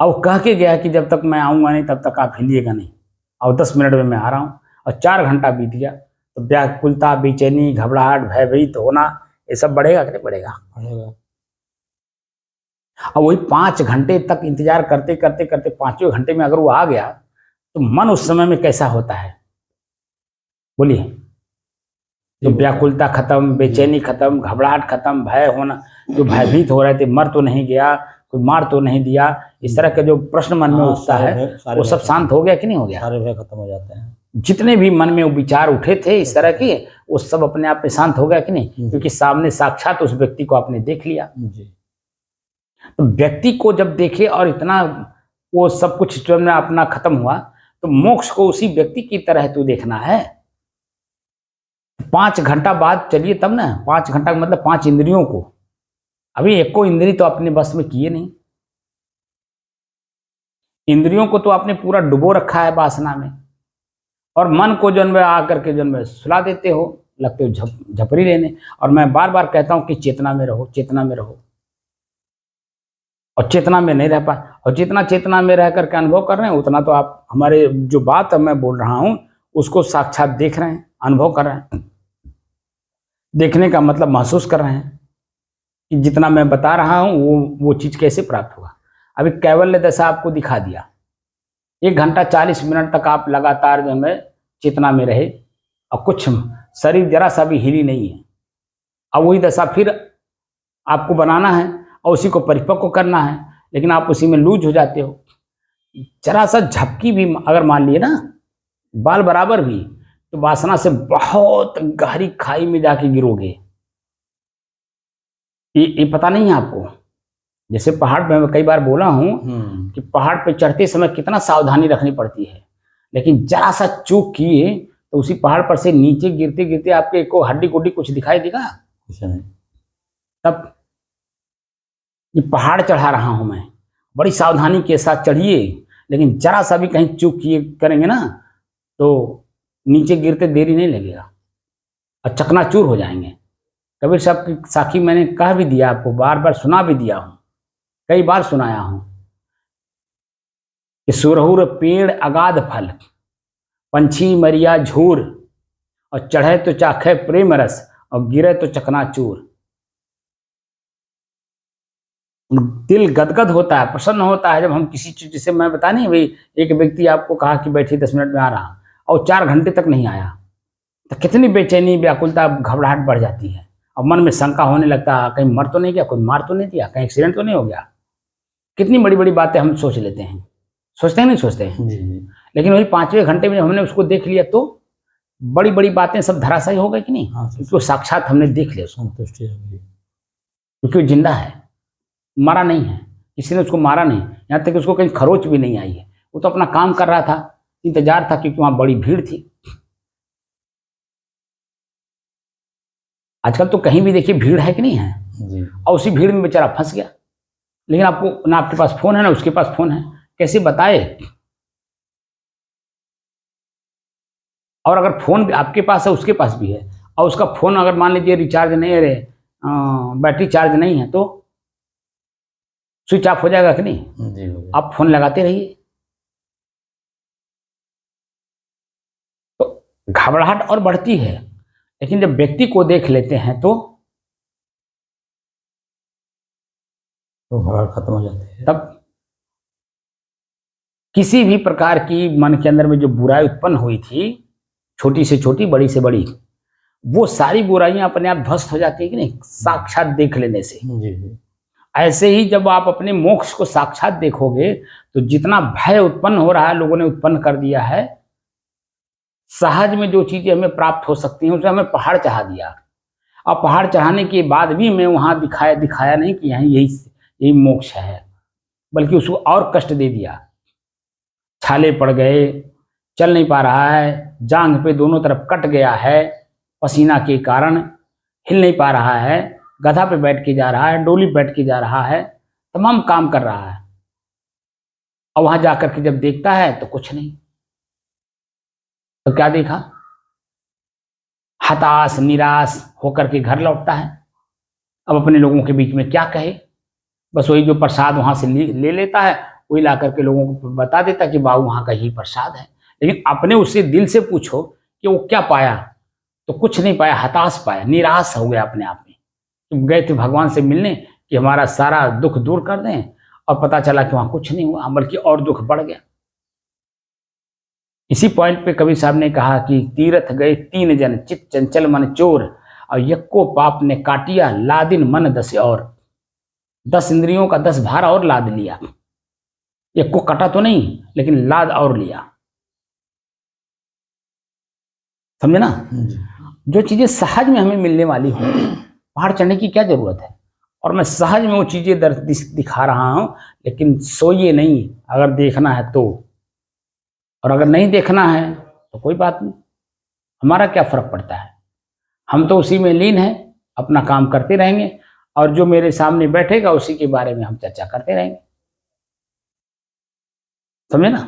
[SPEAKER 1] अब कह के गया कि जब तक मैं आऊँगा नहीं तब तक आप हिलिएगा नहीं, और 10 मिनट में मैं आ रहा हूँ, और 4 घंटा बीत गया। तो व्याकुलता, बेचैनी, घबराहट, भयभीत होना, ये सब बढ़ेगा कि नहीं बढ़ेगा?
[SPEAKER 2] बढ़ेगा।
[SPEAKER 1] और वही 5 घंटे तक इंतजार करते करते करते 5वें घंटे में अगर वो आ गया तो मन उस समय में कैसा होता है बोलिए? तो व्याकुलता खत्म, बेचैनी खत्म, घबराहट खत्म, भय होना, जो भयभीत हो रहे थे मर तो नहीं गया, कोई मार तो नहीं दिया, इस तरह के जो प्रश्न मन में उठता है वो सब शांत हो गया कि नहीं हो गया?
[SPEAKER 2] सारे भय खत्म हो जाते हैं।
[SPEAKER 1] जितने भी मन में वो विचार उठे थे इस तरह के, वो सब अपने आप में शांत हो गया कि नहीं? क्योंकि सामने साक्षात उस व्यक्ति को आपने देख लिया।
[SPEAKER 2] जी।
[SPEAKER 1] तो व्यक्ति को जब देखे और इतना वो सब कुछ जो है अपना खत्म हुआ, तो मोक्ष को उसी व्यक्ति की तरह तू देखना है। 5 घंटा बाद चलिए तब ना, 5 घंटा का मतलब 5 इंद्रियों को, अभी एक को इंद्री तो अपने बस में किए नहीं, इंद्रियों को तो आपने पूरा डुबो रखा है वासना में, और मन को जन्म आकर के जन्म सुला देते हो, लगते हो झपरी लेने। और मैं बार बार कहता हूं कि चेतना में रहो, चेतना में रहो, और चेतना में नहीं रह पा, और जितना चेतना में रह करके अनुभव कर रहे हैं उतना तो आप हमारे जो बात मैं बोल रहा हूं उसको साक्षात देख रहे हैं, अनुभव कर रहे हैं। देखने का मतलब महसूस कर रहे हैं कि जितना मैं बता रहा हूं वो चीज कैसे प्राप्त होगा। अभी कैवल्य दशा आपको दिखा दिया, 1 घंटा 40 मिनट तक आप लगातार जो है चेतना में रहे और कुछ शरीर जरा सा भी हिली नहीं है। अब वही दशा फिर आपको बनाना है और उसी को परिपक्व करना है, लेकिन आप उसी में लूज हो जाते हो। जरा सा झपकी भी अगर मान लिए ना, बाल बराबर भी, तो वासना से बहुत गहरी खाई में जाके गिरोगे। ये पता नहीं है आपको? जैसे पहाड़ पे मैं कई बार बोला हूं कि पहाड़ पे चढ़ते समय कितना सावधानी रखनी पड़ती है, लेकिन जरा सा चूक किए तो उसी पहाड़ पर से नीचे गिरते गिरते आपके को हड्डी गुड्डी कुछ दिखाई देगा? तब ये पहाड़ चढ़ा रहा हूं मैं, बड़ी सावधानी के साथ चढ़िए, लेकिन जरा सा भी कहीं चूक किए करेंगे ना तो नीचे गिरते देरी नहीं लगेगा और चकनाचूर हो जाएंगे। कबीर साहब की साखी मैंने कह भी दिया आपको, बार बार सुना भी दिया हूं, कई बार सुनाया हूं कि सुरहुर पेड़ अगाध फल, पंछी मरिया झूर, और चढ़े तो चाखे प्रेम रस और गिरे तो चकनाचूर। दिल गदगद होता है, प्रसन्न होता है जब हम किसी चीज, जैसे मैं बता नहीं भाई, एक व्यक्ति आपको कहा कि बैठिए 10 मिनट में आ रहा, और 4 घंटे तक नहीं आया, तो कितनी बेचैनी, व्याकुलता, घबराहट बढ़ जाती है और मन में शंका होने लगता है, कहीं मर तो नहीं गया, कोई मार तो नहीं दिया, कहीं एक्सीडेंट तो नहीं हो गया। कितनी बड़ी बड़ी बातें हम सोच लेते हैं, सोचते हैं नहीं सोचते हैं? जी। लेकिन वही 5वें घंटे में हमने उसको देख लिया तो बड़ी बड़ी बातें सब धराशायी हो गई कि नहीं? क्योंकि साक्षात हमने देख लिया, संतुष्टि हो गई, क्योंकि वो जिंदा है, मरा नहीं है, किसी ने उसको मारा नहीं, यहाँ तक कि उसको कहीं खरोच भी नहीं आई है, वो तो अपना काम कर रहा था, इंतजार था, क्योंकि वहां बड़ी भीड़ थी। आजकल तो कहीं भी देखिए भीड़ है कि नहीं है जी। और उसी भीड़ में बेचारा फंस गया, लेकिन आपको ना आपके पास फोन है ना उसके पास फोन है, कैसे बताए? और अगर फोन आपके पास है उसके पास भी है, और उसका फोन अगर मान लीजिए रिचार्ज नहीं है, बैटरी चार्ज नहीं है, तो स्विच ऑफ हो जाएगा कि नहीं जी? आप फोन लगाते रहिए। तो घबराहट और बढ़ती है, लेकिन जब व्यक्ति को देख लेते हैं तो
[SPEAKER 2] घबराहट खत्म हो जाती है।
[SPEAKER 1] तब किसी भी प्रकार की मन के अंदर में जो बुराई उत्पन्न हुई थी, छोटी से छोटी, बड़ी से बड़ी, वो सारी बुराइयां अपने आप ध्वस्त हो जाती है कि नहीं, साक्षात देख लेने से जी। ऐसे ही जब आप अपने मोक्ष को साक्षात देखोगे तो जितना भय उत्पन्न हो रहा है, लोगों ने उत्पन्न कर दिया है, सहज में जो चीजें हमें प्राप्त हो सकती हैं उसे हमें पहाड़ चढ़ा दिया, और पहाड़ चढ़ाने के बाद भी मैं वहां दिखाया नहीं कि यही यही मोक्ष है, बल्कि उसको और कष्ट दे दिया। छाले पड़ गए, चल नहीं पा रहा है, जांघ पे दोनों तरफ कट गया है, पसीना के कारण हिल नहीं पा रहा है, गधा पे बैठ के जा रहा है, डोली बैठ के जा रहा है, तमाम काम कर रहा है, और वहां जाकर के जब देखता है तो कुछ नहीं। तो क्या देखा? हताश निराश होकर के घर लौटता है। अब अपने लोगों के बीच में क्या कहे, बस वही जो प्रसाद वहां से ले लेता है, वही ला करके लोगों को बता देता कि बाबू वहां का ही प्रसाद है। लेकिन अपने उससे दिल से पूछो कि वो क्या पाया, तो कुछ नहीं पाया, हताश पाया, निराश हो गया अपने आप में। तुम गए थे भगवान से मिलने कि हमारा सारा दुख दूर कर दें, और पता चला कि वहां कुछ नहीं हुआ, बल्कि और दुख बढ़ गया। इसी पॉइंट पे कबीर साहब ने कहा कि तीर्थ गए 3 जन, चित चंचल मन चोर, और यक्को पाप ने काटिया, लादिन मन 10 और। 10 इंद्रियों का 10 भार और लाद लिया। यक्को कटा तो नहीं, लेकिन लाद और लिया। समझे ना? जो चीजें सहज में हमें मिलने वाली हो, पहाड़ चढ़ने की क्या जरूरत है? और मैं सहज में वो चीजें दिखा रहा हूं, लेकिन सोइए नहीं अगर देखना है तो, और अगर नहीं देखना है तो कोई बात नहीं, हमारा क्या फर्क पड़ता है? हम तो उसी में लीन है, अपना काम करते रहेंगे, और जो मेरे सामने बैठेगा उसी के बारे में हम चर्चा करते रहेंगे। समझे ना?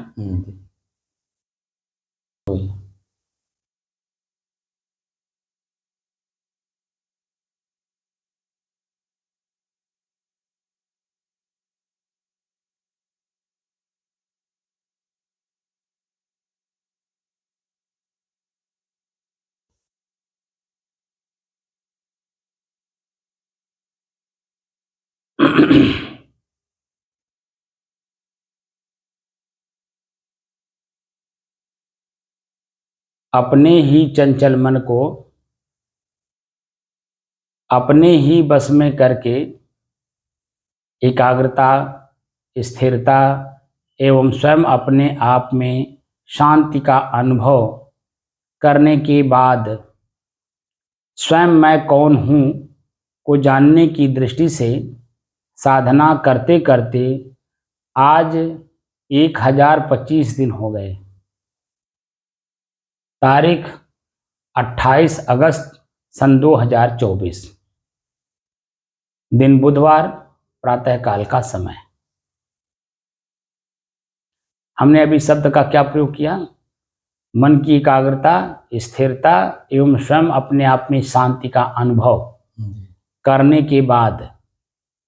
[SPEAKER 1] अपने ही चंचल मन को अपने ही बस में करके एकाग्रता, स्थिरता एवं स्वयं अपने आप में शांति का अनुभव करने के बाद स्वयं मैं कौन हूँ को जानने की दृष्टि से साधना करते करते आज 1025 दिन हो गए। तारीख 28 अगस्त सन 2024, दिन बुधवार, प्रातःकाल का समय। हमने अभी शब्द का क्या प्रयोग किया? मन की एकाग्रता, स्थिरता एवं स्वयं अपने आप में शांति का अनुभव करने के बाद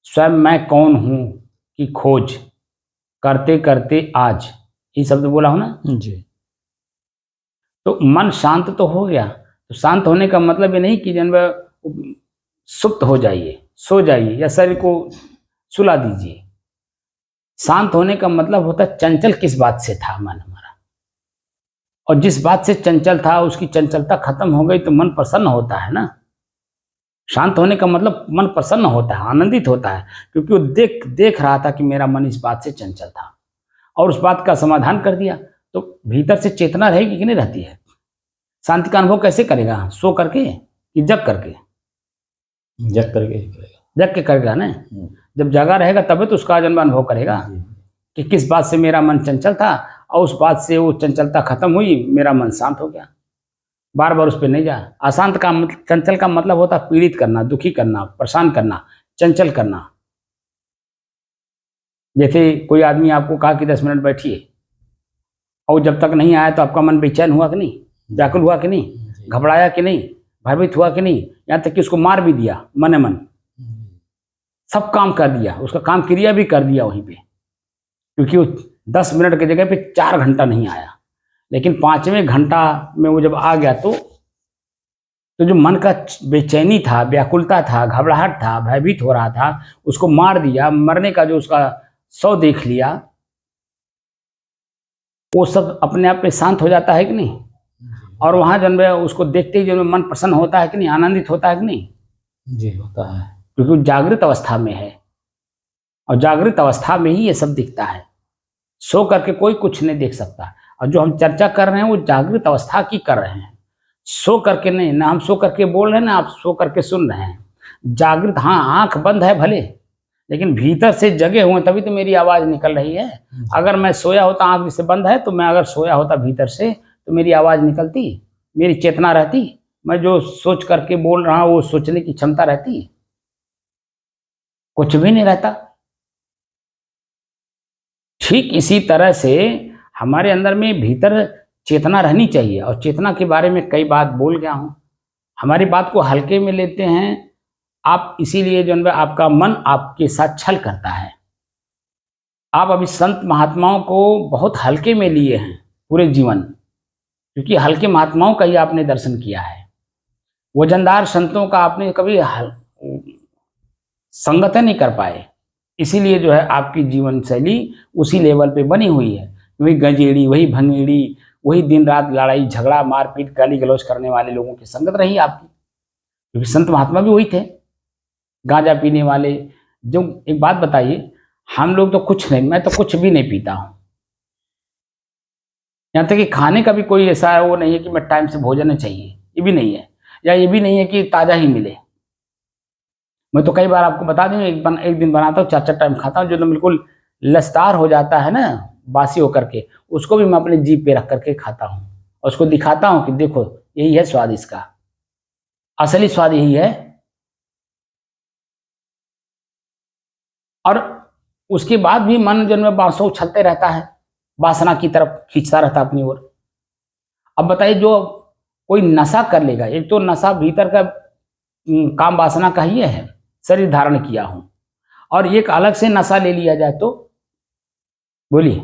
[SPEAKER 1] स्वयं मैं कौन हूं की खोज करते करते आज, ये शब्द बोला हूं ना जी। तो मन शांत तो हो गया, तो शांत होने का मतलब ये नहीं कि जन सुप्त हो जाइए, सो जाइए या शरीर को सुला दीजिए। शांत होने का मतलब होता है चंचल किस बात से था मन हमारा, और जिस बात से चंचल था उसकी चंचलता खत्म हो गई तो मन प्रसन्न होता है ना। शांत होने का मतलब मन प्रसन्न होता है, आनंदित होता है, क्योंकि वो देख रहा था कि मेरा मन इस बात से चंचल था और उस बात का समाधान कर दिया। तो भीतर से चेतना रहेगी कि नहीं रहती है? शांति का अनुभव कैसे करेगा? सो करके कि जग करके?
[SPEAKER 2] जग करके करेगा।
[SPEAKER 1] जग के करेगा ना। जब जगा रहेगा तभी तो उसका जन्म अनुभव करेगा कि किस बात से मेरा मन चंचल था, और उस बात से वो चंचलता खत्म हुई, मेरा मन शांत हो गया। बार बार उस पर नहीं जा। अशांत का चंचल का मतलब होता पीड़ित करना, दुखी करना, परेशान करना, चंचल करना। जैसे कोई आदमी आपको कहा कि 10 मिनट बैठिए, और जब तक नहीं आया तो आपका मन बेचैन हुआ कि नहीं, व्याकुल हुआ कि नहीं, घबराया कि नहीं, भयभीत हुआ कि नहीं, यहाँ तक कि उसको मार भी दिया मन मन, सब काम कर दिया, उसका काम क्रिया भी कर दिया वहीं पे, क्योंकि वो 10 मिनट की जगह पे 4 घंटा नहीं आया। लेकिन 5वें घंटा में वो जब आ गया तो जो मन का बेचैनी था, व्याकुलता था, घबराहट था, भयभीत हो रहा था, उसको मार दिया। मरने का जो उसका सौ देख लिया, वो सब अपने आप में शांत हो जाता है कि नहीं? और वहां जन्म उसको देखते ही जन्म मन प्रसन्न होता है कि नहीं, आनंदित होता है कि नहीं?
[SPEAKER 2] जी होता है,
[SPEAKER 1] क्योंकि वो जागृत अवस्था में है, और जागृत अवस्था में ही ये सब दिखता है। सो करके कोई कुछ नहीं देख सकता। और जो हम चर्चा कर रहे हैं वो जागृत अवस्था की कर रहे हैं, सो करके नहीं। ना हम सो करके बोल रहे हैं, ना आप सो करके सुन रहे हैं। जागृत, हाँ आंख बंद है भले, लेकिन भीतर से जगे हुए, तभी तो मेरी आवाज निकल रही है। अगर मैं सोया होता, आंख से बंद है, तो मैं अगर सोया होता भीतर से, तो मेरी आवाज निकलती, मेरी चेतना रहती, मैं जो सोच करके बोल रहा हूं वो सोचने की क्षमता रहती? कुछ भी नहीं रहता। ठीक इसी तरह से हमारे अंदर में भीतर चेतना रहनी चाहिए, और चेतना के बारे में कई बात बोल गया हूं। हमारी बात को हल्के में लेते हैं आप, इसीलिए जो है आपका मन आपके साथ छल करता है। आप अभी संत महात्माओं को बहुत हल्के में लिए हैं पूरे जीवन, क्योंकि हल्के महात्माओं का ही आपने दर्शन किया है। वजनदार संतों का आपने कभी संगत नहीं कर पाए, इसीलिए जो है आपकी जीवन शैली उसी लेवल पे बनी हुई है। वही गंजेड़ी, वही भंगेड़ी, वही दिन रात लड़ाई झगड़ा मारपीट गाली गलौज करने वाले लोगों की संगत रही आपकी, क्योंकि संत महात्मा भी वही थे, गांजा पीने वाले। जो एक बात बताइए, हम लोग तो कुछ नहीं, मैं तो कुछ भी नहीं पीता हूँ, यहाँ तक कि खाने का भी कोई ऐसा वो नहीं है कि मैं टाइम से भोजन चाहिए, ये भी नहीं है, या ये भी नहीं है कि ताज़ा ही मिले। मैं तो कई बार आपको बता दूं, एक दिन बनाता हूँ, 4 टाइम खाता हूँ, जो तो बिल्कुल लसदार हो जाता है ना बासी होकर के, उसको भी मैं अपने जीभ पे रख करके खाता हूँ और उसको दिखाता हूँ कि देखो यही है स्वाद, इसका असली स्वाद यही है। और उसके बाद भी मन जो है बांसों उछलते रहता है, वासना की तरफ खींचता रहता अपनी ओर। अब बताइए, जो कोई नशा कर लेगा, एक तो नशा भीतर का काम वासना का ही है, शरीर धारण किया हूं, और एक अलग से नशा ले लिया जाए तो बोलिए,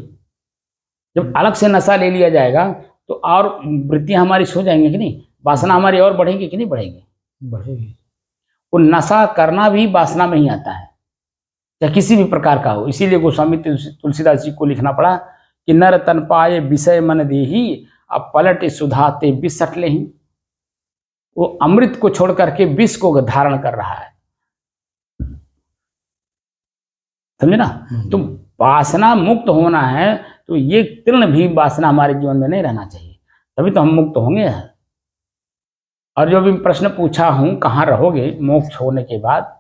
[SPEAKER 1] जब अलग से नशा ले लिया जाएगा तो और वृत्तियां हमारी सो जाएंगी कि नहीं, वासना हमारी और बढ़ेगी कि नहीं बढ़ेगी?
[SPEAKER 2] बढ़ेगी।
[SPEAKER 1] वो नशा करना भी वासना में ही आता है, चाहे किसी भी प्रकार का हो। इसीलिए गोस्वामी तुलसीदास जी को लिखना पड़ा कि नर तन पाए विषय मन देही, अब पलट सुधाते विष सट लेही। वो अमृत को छोड़ करके विष को धारण कर रहा है, समझे ना? तो वासना मुक्त होना है तो ये तीर्ण भी वासना हमारे जीवन में नहीं रहना चाहिए, तभी तो हम मुक्त होंगे। और जो भी प्रश्न पूछा हूं कहाँ रहोगे मोक्ष होने के बाद,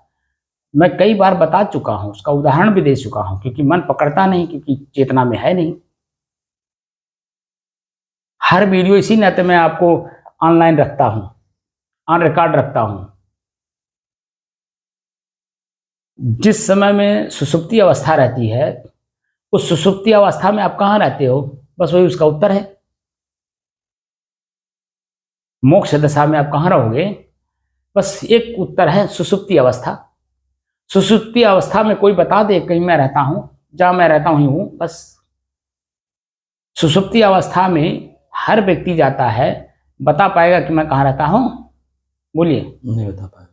[SPEAKER 1] मैं कई बार बता चुका हूं, उसका उदाहरण भी दे चुका हूं, क्योंकि मन पकड़ता नहीं, क्योंकि चेतना में है नहीं। हर वीडियो इसी नाते मैं आपको ऑनलाइन रखता हूं, ऑन रिकॉर्ड रखता हूं। जिस समय में सुषुप्ति अवस्था रहती है, उस सुषुप्ति अवस्था में आप कहाँ रहते हो, बस वही उसका उत्तर है। मोक्ष दशा में आप कहाँ रहोगे, बस एक उत्तर है, सुषुप्ति अवस्था। सुषुप्ति अवस्था में कोई बता दे कहीं मैं रहता हूं, जहां मैं रहता हूं, बस सुषुप्ति अवस्था में हर व्यक्ति जाता है, बता पाएगा कि मैं कहाँ रहता हूं? बोलिए,
[SPEAKER 2] नहीं बता पाएगा।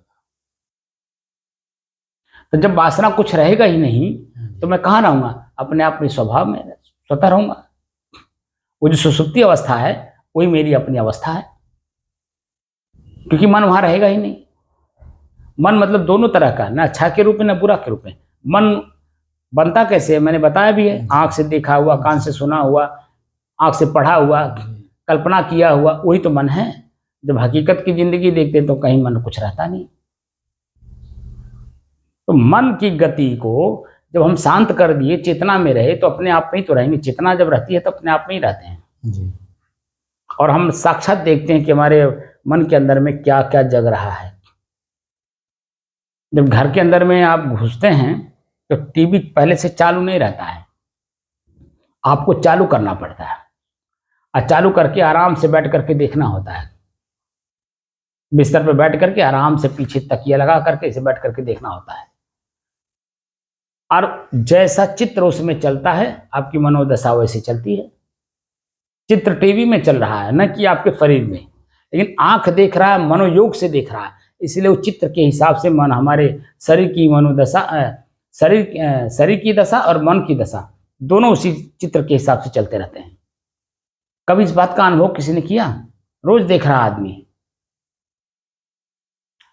[SPEAKER 1] तो जब वासना कुछ रहेगा ही नहीं तो मैं कहाँ रहूंगा? अपने आप में स्वभाव में स्वतः रहूंगा। वो जो सुषुप्ति अवस्था है वही मेरी अपनी अवस्था है, क्योंकि मन वहां रहेगा ही नहीं। मन मतलब दोनों तरह का, ना अच्छा के रूप में ना बुरा के रूप में। मन बनता कैसे है मैंने बताया भी है, आंख से देखा हुआ, कान से सुना हुआ, आंख से पढ़ा हुआ, कल्पना किया हुआ, वही तो मन है। जब हकीकत की जिंदगी देखते तो कहीं मन कुछ रहता नहीं। तो मन की गति को जब हम शांत कर दिए, चेतना में रहे, तो अपने आप में ही तो रहेंगे। चेतना जब रहती है तो अपने आप में ही रहते हैं
[SPEAKER 2] जी।
[SPEAKER 1] और हम साक्षात देखते हैं कि हमारे मन के अंदर में क्या क्या जग रहा है। जब घर के अंदर में आप घुसते हैं तो टीवी पहले से चालू नहीं रहता है, आपको चालू करना पड़ता है, और चालू करके आराम से बैठ करके देखना होता है। बिस्तर पे बैठ करके आराम से पीछे तकिया लगा करके इसे बैठ करके देखना होता है, और जैसा चित्र उसमें चलता है आपकी मनोदशा वैसे चलती है। चित्र टीवी में चल रहा है, न कि आपके शरीर में, लेकिन आंख देख रहा है, मनोयोग से देख रहा है, इसलिए वो चित्र के हिसाब से मन हमारे शरीर की मनोदशा, शरीर की दशा और मन की दशा दोनों उसी चित्र के हिसाब से चलते रहते हैं। कभी इस बात का अनुभव किसी ने किया? रोज देख रहा आदमी।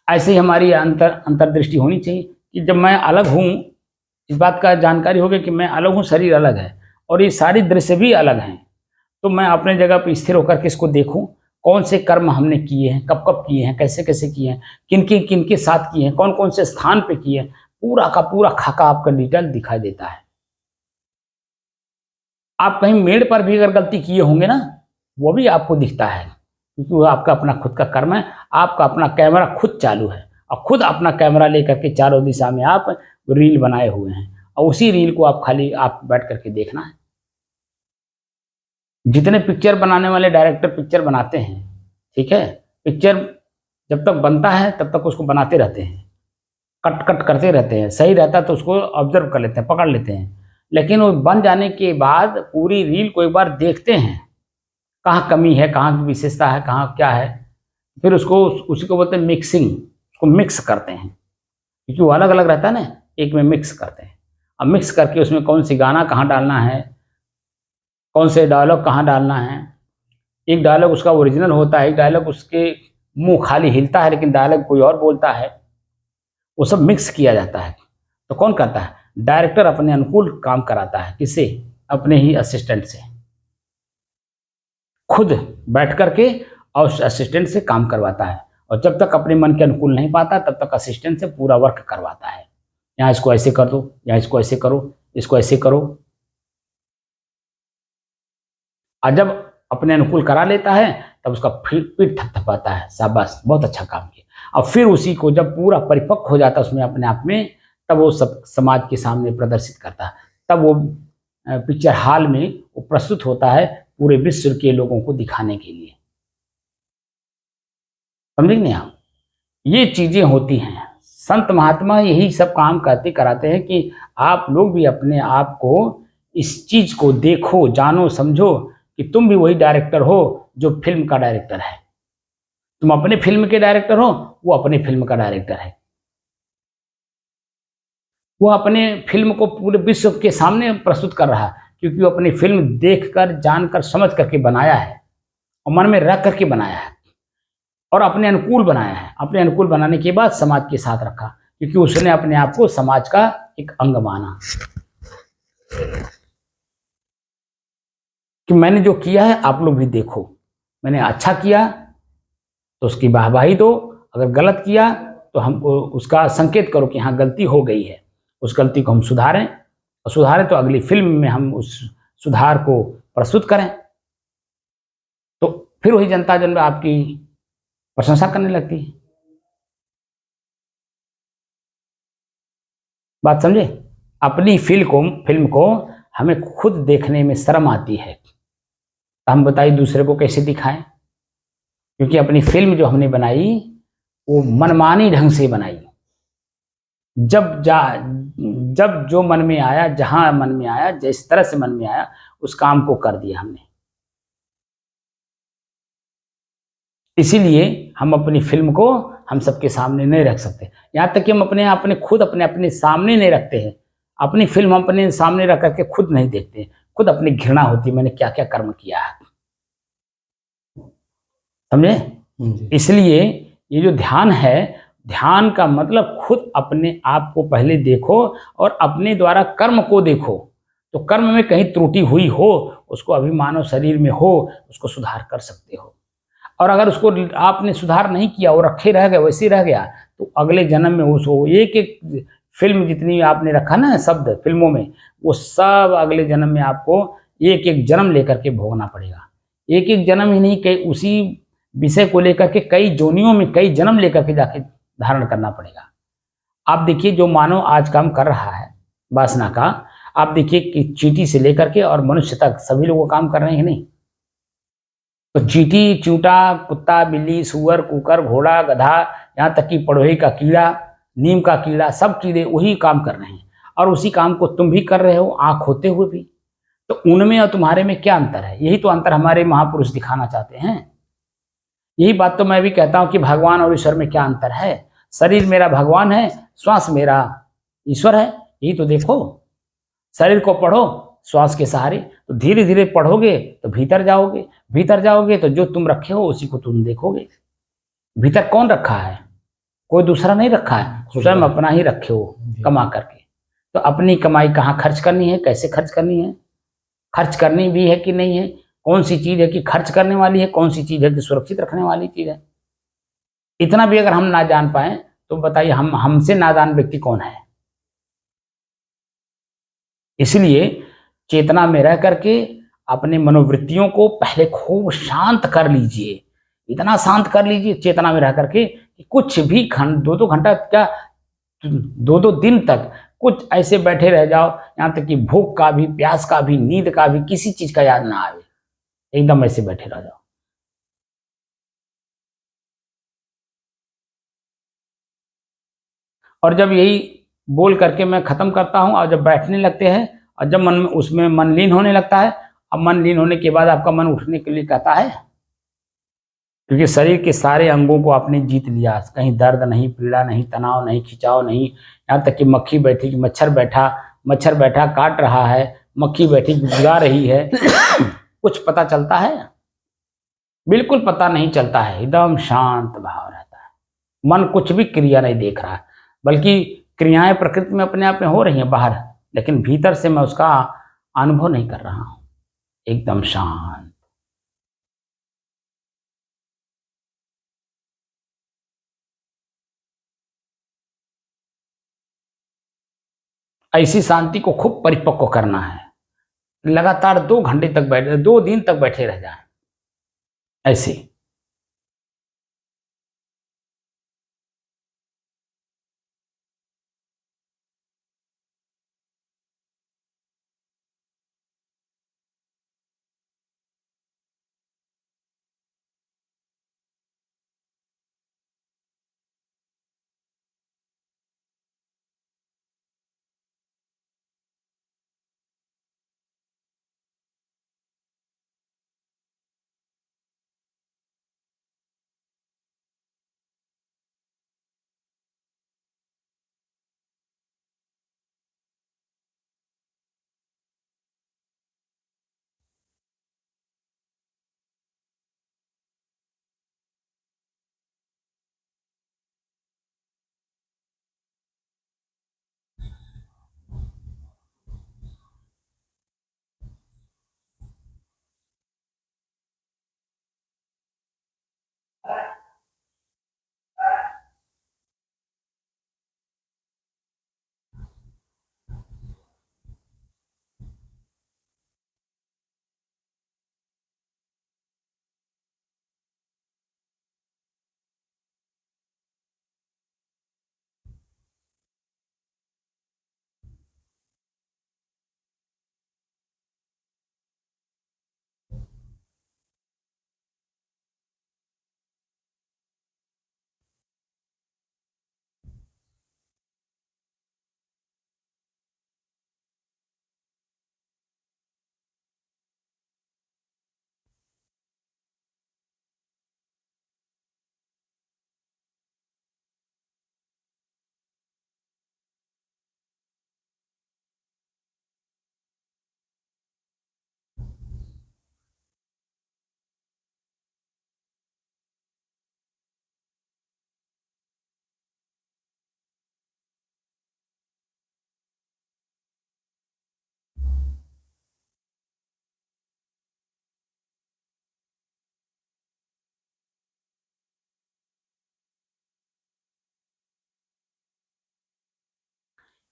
[SPEAKER 1] ऐसे ही हमारी अंतर्दृष्टि होनी चाहिए कि जब मैं अलग हूँ, इस बात का जानकारी हो गई कि मैं अलग हूँ, शरीर अलग है और ये सारी दृश्य भी अलग हैं, तो मैं अपने जगह पर स्थिर होकर के इसको देखूं, कौन से कर्म हमने किए हैं, कब कब किए हैं, कैसे कैसे किए हैं, किन के साथ किए हैं, कौन कौन से स्थान पे किए हैं, पूरा का पूरा खाका आपका डिटेल दिखाई देता है। आप कहीं मेड़ पर भी अगर गलती किए होंगे ना, वो भी आपको दिखता है, क्योंकि वो आपका अपना खुद का कर्म है। आपका अपना कैमरा खुद चालू है और खुद अपना कैमरा लेकर के चारों दिशा में आप रील बनाए हुए हैं, और उसी रील को आप खाली आप बैठ करके देखना है। जितने पिक्चर बनाने वाले डायरेक्टर पिक्चर बनाते हैं, ठीक है, पिक्चर जब तक बनता है तब तक उसको बनाते रहते हैं, कट कट करते रहते हैं, सही रहता है तो उसको ऑब्जर्व कर लेते हैं, पकड़ लेते हैं, लेकिन वो बन जाने के बाद पूरी रील को एक बार देखते हैं, कहाँ कमी है, कहाँ की विशेषता है, कहाँ क्या है, फिर उसको उसी को बोलते हैं मिक्सिंग, उसको मिक्स करते हैं। क्योंकि वो अलग अलग रहता है ना, एक में मिक्स करते हैं। अब मिक्स करके उसमें कौन सी गाना कहाँ डालना है, कौन से डायलॉग कहाँ डालना है, एक डायलॉग उसका ओरिजिनल होता है, एक डायलॉग उसके मुंह खाली हिलता है लेकिन डायलॉग कोई और बोलता है, वो सब मिक्स किया जाता है। तो कौन करता है? डायरेक्टर अपने अनुकूल काम कराता है। किससे? अपने ही असिस्टेंट से, खुद बैठ करके और उस असिस्टेंट से काम करवाता है। और जब तक अपने मन के अनुकूल नहीं पाता तब तक असिस्टेंट से पूरा वर्क करवाता है। यहाँ इसको ऐसे कर दो, यहाँ इसको ऐसे करो, इसको ऐसे करो। और जब अपने अनुकूल करा लेता है तब उसका पीठ थपथपाता है, शाबाश बहुत अच्छा काम किया। और फिर उसी को जब पूरा परिपक्व हो जाता है उसमें अपने आप में, तब वो सब समाज के सामने प्रदर्शित करता है। तब वो पिक्चर हॉल में वो प्रस्तुत होता है पूरे विश्व के लोगों को दिखाने के लिए। समझे नहीं आप? ये चीजें होती हैं। संत महात्मा यही सब काम करते कराते हैं कि आप लोग भी अपने आप को इस चीज को देखो, जानो, समझो कि तुम भी वही डायरेक्टर हो जो फिल्म का डायरेक्टर है। तुम अपने फिल्म के डायरेक्टर हो, वो अपने फिल्म का डायरेक्टर है। वो अपने फिल्म को पूरे विश्व के सामने प्रस्तुत कर रहा है क्योंकि वो अपनी फिल्म देखकर, जानकर, समझ करके बनाया है और मन में रख करके बनाया है और अपने अनुकूल बनाया है। अपने अनुकूल बनाने के बाद समाज के साथ रखा क्योंकि उसने अपने आप को समाज का एक अंग माना कि मैंने जो किया है आप लोग भी देखो। मैंने अच्छा किया तो उसकी वाहवाही दो, अगर गलत किया तो हमको उसका संकेत करो कि हाँ गलती हो गई है, उस गलती को हम सुधारें और सुधारें तो अगली फिल्म में हम उस सुधार को प्रस्तुत करें। तो फिर वही जनता जन आपकी प्रशंसा करने लगती है। बात समझे? अपनी फिल्म को हमें खुद देखने में शर्म आती है, तो हम बताइए दूसरे को कैसे दिखाएं? क्योंकि अपनी फिल्म जो हमने बनाई वो मनमानी ढंग से बनाई। जब जो मन में आया, जहां मन में आया, जिस तरह से मन में आया उस काम को कर दिया हमने। इसीलिए हम अपनी फिल्म को हम सबके सामने नहीं रख सकते। यहाँ तक कि हम अपने खुद अपने सामने नहीं रखते हैं। अपनी फिल्म हम अपने सामने रख करके खुद नहीं देखते, खुद अपनी घृणा होती मैंने क्या क्या कर्म किया है। समझे? इसलिए ये जो ध्यान है, ध्यान का मतलब खुद अपने आप को पहले देखो और अपने द्वारा कर्म को देखो। तो कर्म में कहीं त्रुटि हुई हो, उसको अभी मानव शरीर में हो, उसको सुधार कर सकते हो। और अगर उसको आपने सुधार नहीं किया और रखे रह गए, वैसे रह गया, तो अगले जन्म में उसको एक एक फिल्म जितनी आपने रखा ना शब्द फिल्मों में, वो सब अगले जन्म में आपको एक एक जन्म लेकर के भोगना पड़ेगा। एक एक जन्म ही नहीं, कई उसी विषय को लेकर के कई जोनियों में कई जन्म लेकर के जाके धारण करना पड़ेगा। आप देखिए जो मानव आज काम कर रहा है वासना का, आप देखिए कि चींटी से लेकर के और मनुष्य तक सभी लोग काम कर रहे हैं नहीं? तो चींटी, चूंटा, कुत्ता, बिल्ली, सुअर, कुकर, घोड़ा, गधा, यहाँ तक कि पड़ोही का कीड़ा, नीम का कीड़ा, सब कीड़े वही काम कर रहे हैं और उसी काम को तुम भी कर रहे हो, आंख होते हुए भी। तो उनमें और तुम्हारे में क्या अंतर है? यही तो अंतर हमारे महापुरुष दिखाना चाहते हैं। यही बात तो मैं भी कहता हूं कि भगवान और ईश्वर में क्या अंतर है। शरीर मेरा भगवान है, श्वास मेरा ईश्वर है। यही तो देखो, शरीर को पढ़ो श्वास के सहारे, तो धीरे धीरे पढ़ोगे तो भीतर जाओगे, भीतर जाओगे तो जो तुम रखे हो उसी को तुम देखोगे। भीतर कौन रखा है? कोई दूसरा नहीं रखा है, स्वयं अपना ही रखे हो कमा करके। तो अपनी कमाई कहाँ खर्च करनी है, कैसे खर्च करनी है, खर्च करनी भी है कि नहीं है, कौन सी चीज है कि खर्च करने वाली है, कौन सी चीज है कि सुरक्षित रखने वाली चीज है, इतना भी अगर हम ना जान पाए तो बताइए हम हमसे नादान व्यक्ति कौन है। इसलिए चेतना में रह करके अपने मनोवृत्तियों को पहले खूब शांत कर लीजिए, इतना शांत कर लीजिए चेतना में रह करके कि कुछ भी दो दो घंटा क्या, दो दो दिन तक कुछ ऐसे बैठे रह जाओ, यहाँ तक कि भूख का भी, प्यास का भी, नींद का भी, किसी चीज का याद ना आवे, एकदम ऐसे बैठे रह जाओ। और जब यही बोल करके मैं खत्म करता हूं और जब बैठने लगते हैं और जब मन में उसमें मन लीन होने लगता है, अब मन लीन होने के बाद आपका मन उठने के लिए कहता है? क्योंकि शरीर के सारे अंगों को आपने जीत लिया, कहीं दर्द नहीं, पीड़ा नहीं, तनाव नहीं, खिंचाव नहीं, यहाँ तक कि मक्खी बैठी, मच्छर बैठा काट रहा है, मक्खी बैठी गुदगुदा रही है, कुछ पता चलता है? बिल्कुल पता नहीं चलता है, एकदम शांत भाव रहता है। मन कुछ भी क्रिया नहीं देख रहा है, बल्कि क्रियाएं प्रकृति में अपने आप में हो रही हैं बाहर, लेकिन भीतर से मैं उसका अनुभव नहीं कर रहा हूं, एकदम शांत। ऐसी शांति को खूब परिपक्व करना है, लगातार 2 घंटे तक बैठे, 2 दिन तक बैठे रह जाए ऐसे।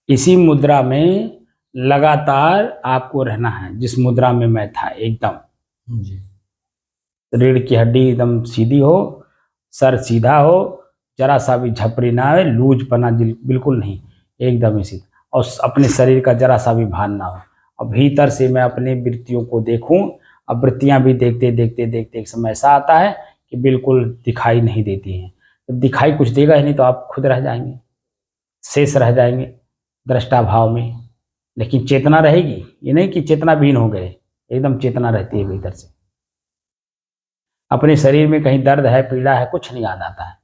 [SPEAKER 1] इसी मुद्रा में लगातार आपको रहना है, जिस मुद्रा में मैं था, एकदम
[SPEAKER 2] जी।
[SPEAKER 1] रीढ़ की हड्डी एकदम सीधी हो, सर सीधा हो, जरा सा भी झपरी ना आए, लूज पना बिल्कुल नहीं, एकदम ही सीधा, और अपने शरीर का जरा सा भी भान ना हो। और भीतर से मैं अपनी वृत्तियों को देखूं। अब वृत्तियां भी देखते देखते देखते एक समय ऐसा आता है कि बिल्कुल दिखाई नहीं देती हैं। तो दिखाई कुछ देगा ही नहीं, तो आप खुद रह जाएंगे, शेष रह जाएंगे दृष्टा भाव में। लेकिन चेतना रहेगी, ये नहीं कि चेतना विहीन हो गए, एकदम चेतना रहती है भीतर से। अपने शरीर में कहीं दर्द है, पीड़ा है, कुछ नहीं याद आता है।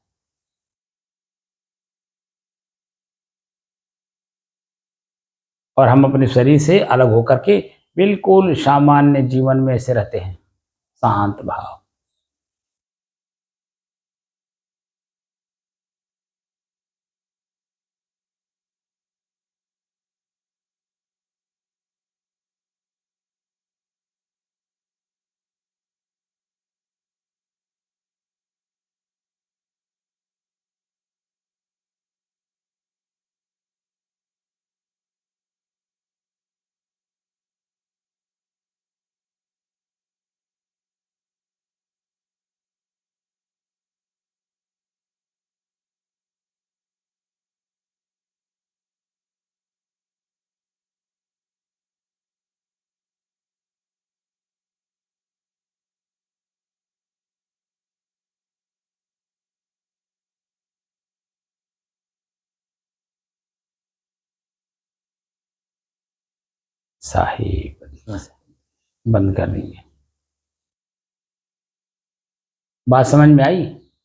[SPEAKER 1] और हम अपने शरीर से अलग होकर के बिल्कुल सामान्य जीवन में ऐसे रहते हैं, शांत भाव। साहिब बंद कर देंगे। बात समझ में आई?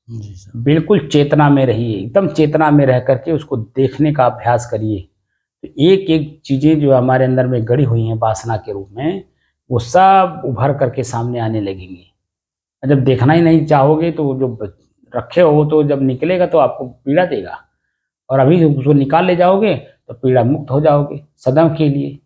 [SPEAKER 2] जी सर।
[SPEAKER 1] बिल्कुल चेतना में रहिए, एकदम चेतना में रह करके उसको देखने का अभ्यास करिए। तो एक एक चीज़ें जो हमारे अंदर में गड़ी हुई हैं वासना के रूप में, वो सब उभर करके सामने आने लगेंगी। और जब देखना ही नहीं चाहोगे तो वो जो रखे हो तो जब निकलेगा तो आपको पीड़ा देगा, और अभी उसको निकाल ले जाओगे तो पीड़ा मुक्त हो जाओगे सदैव के लिए।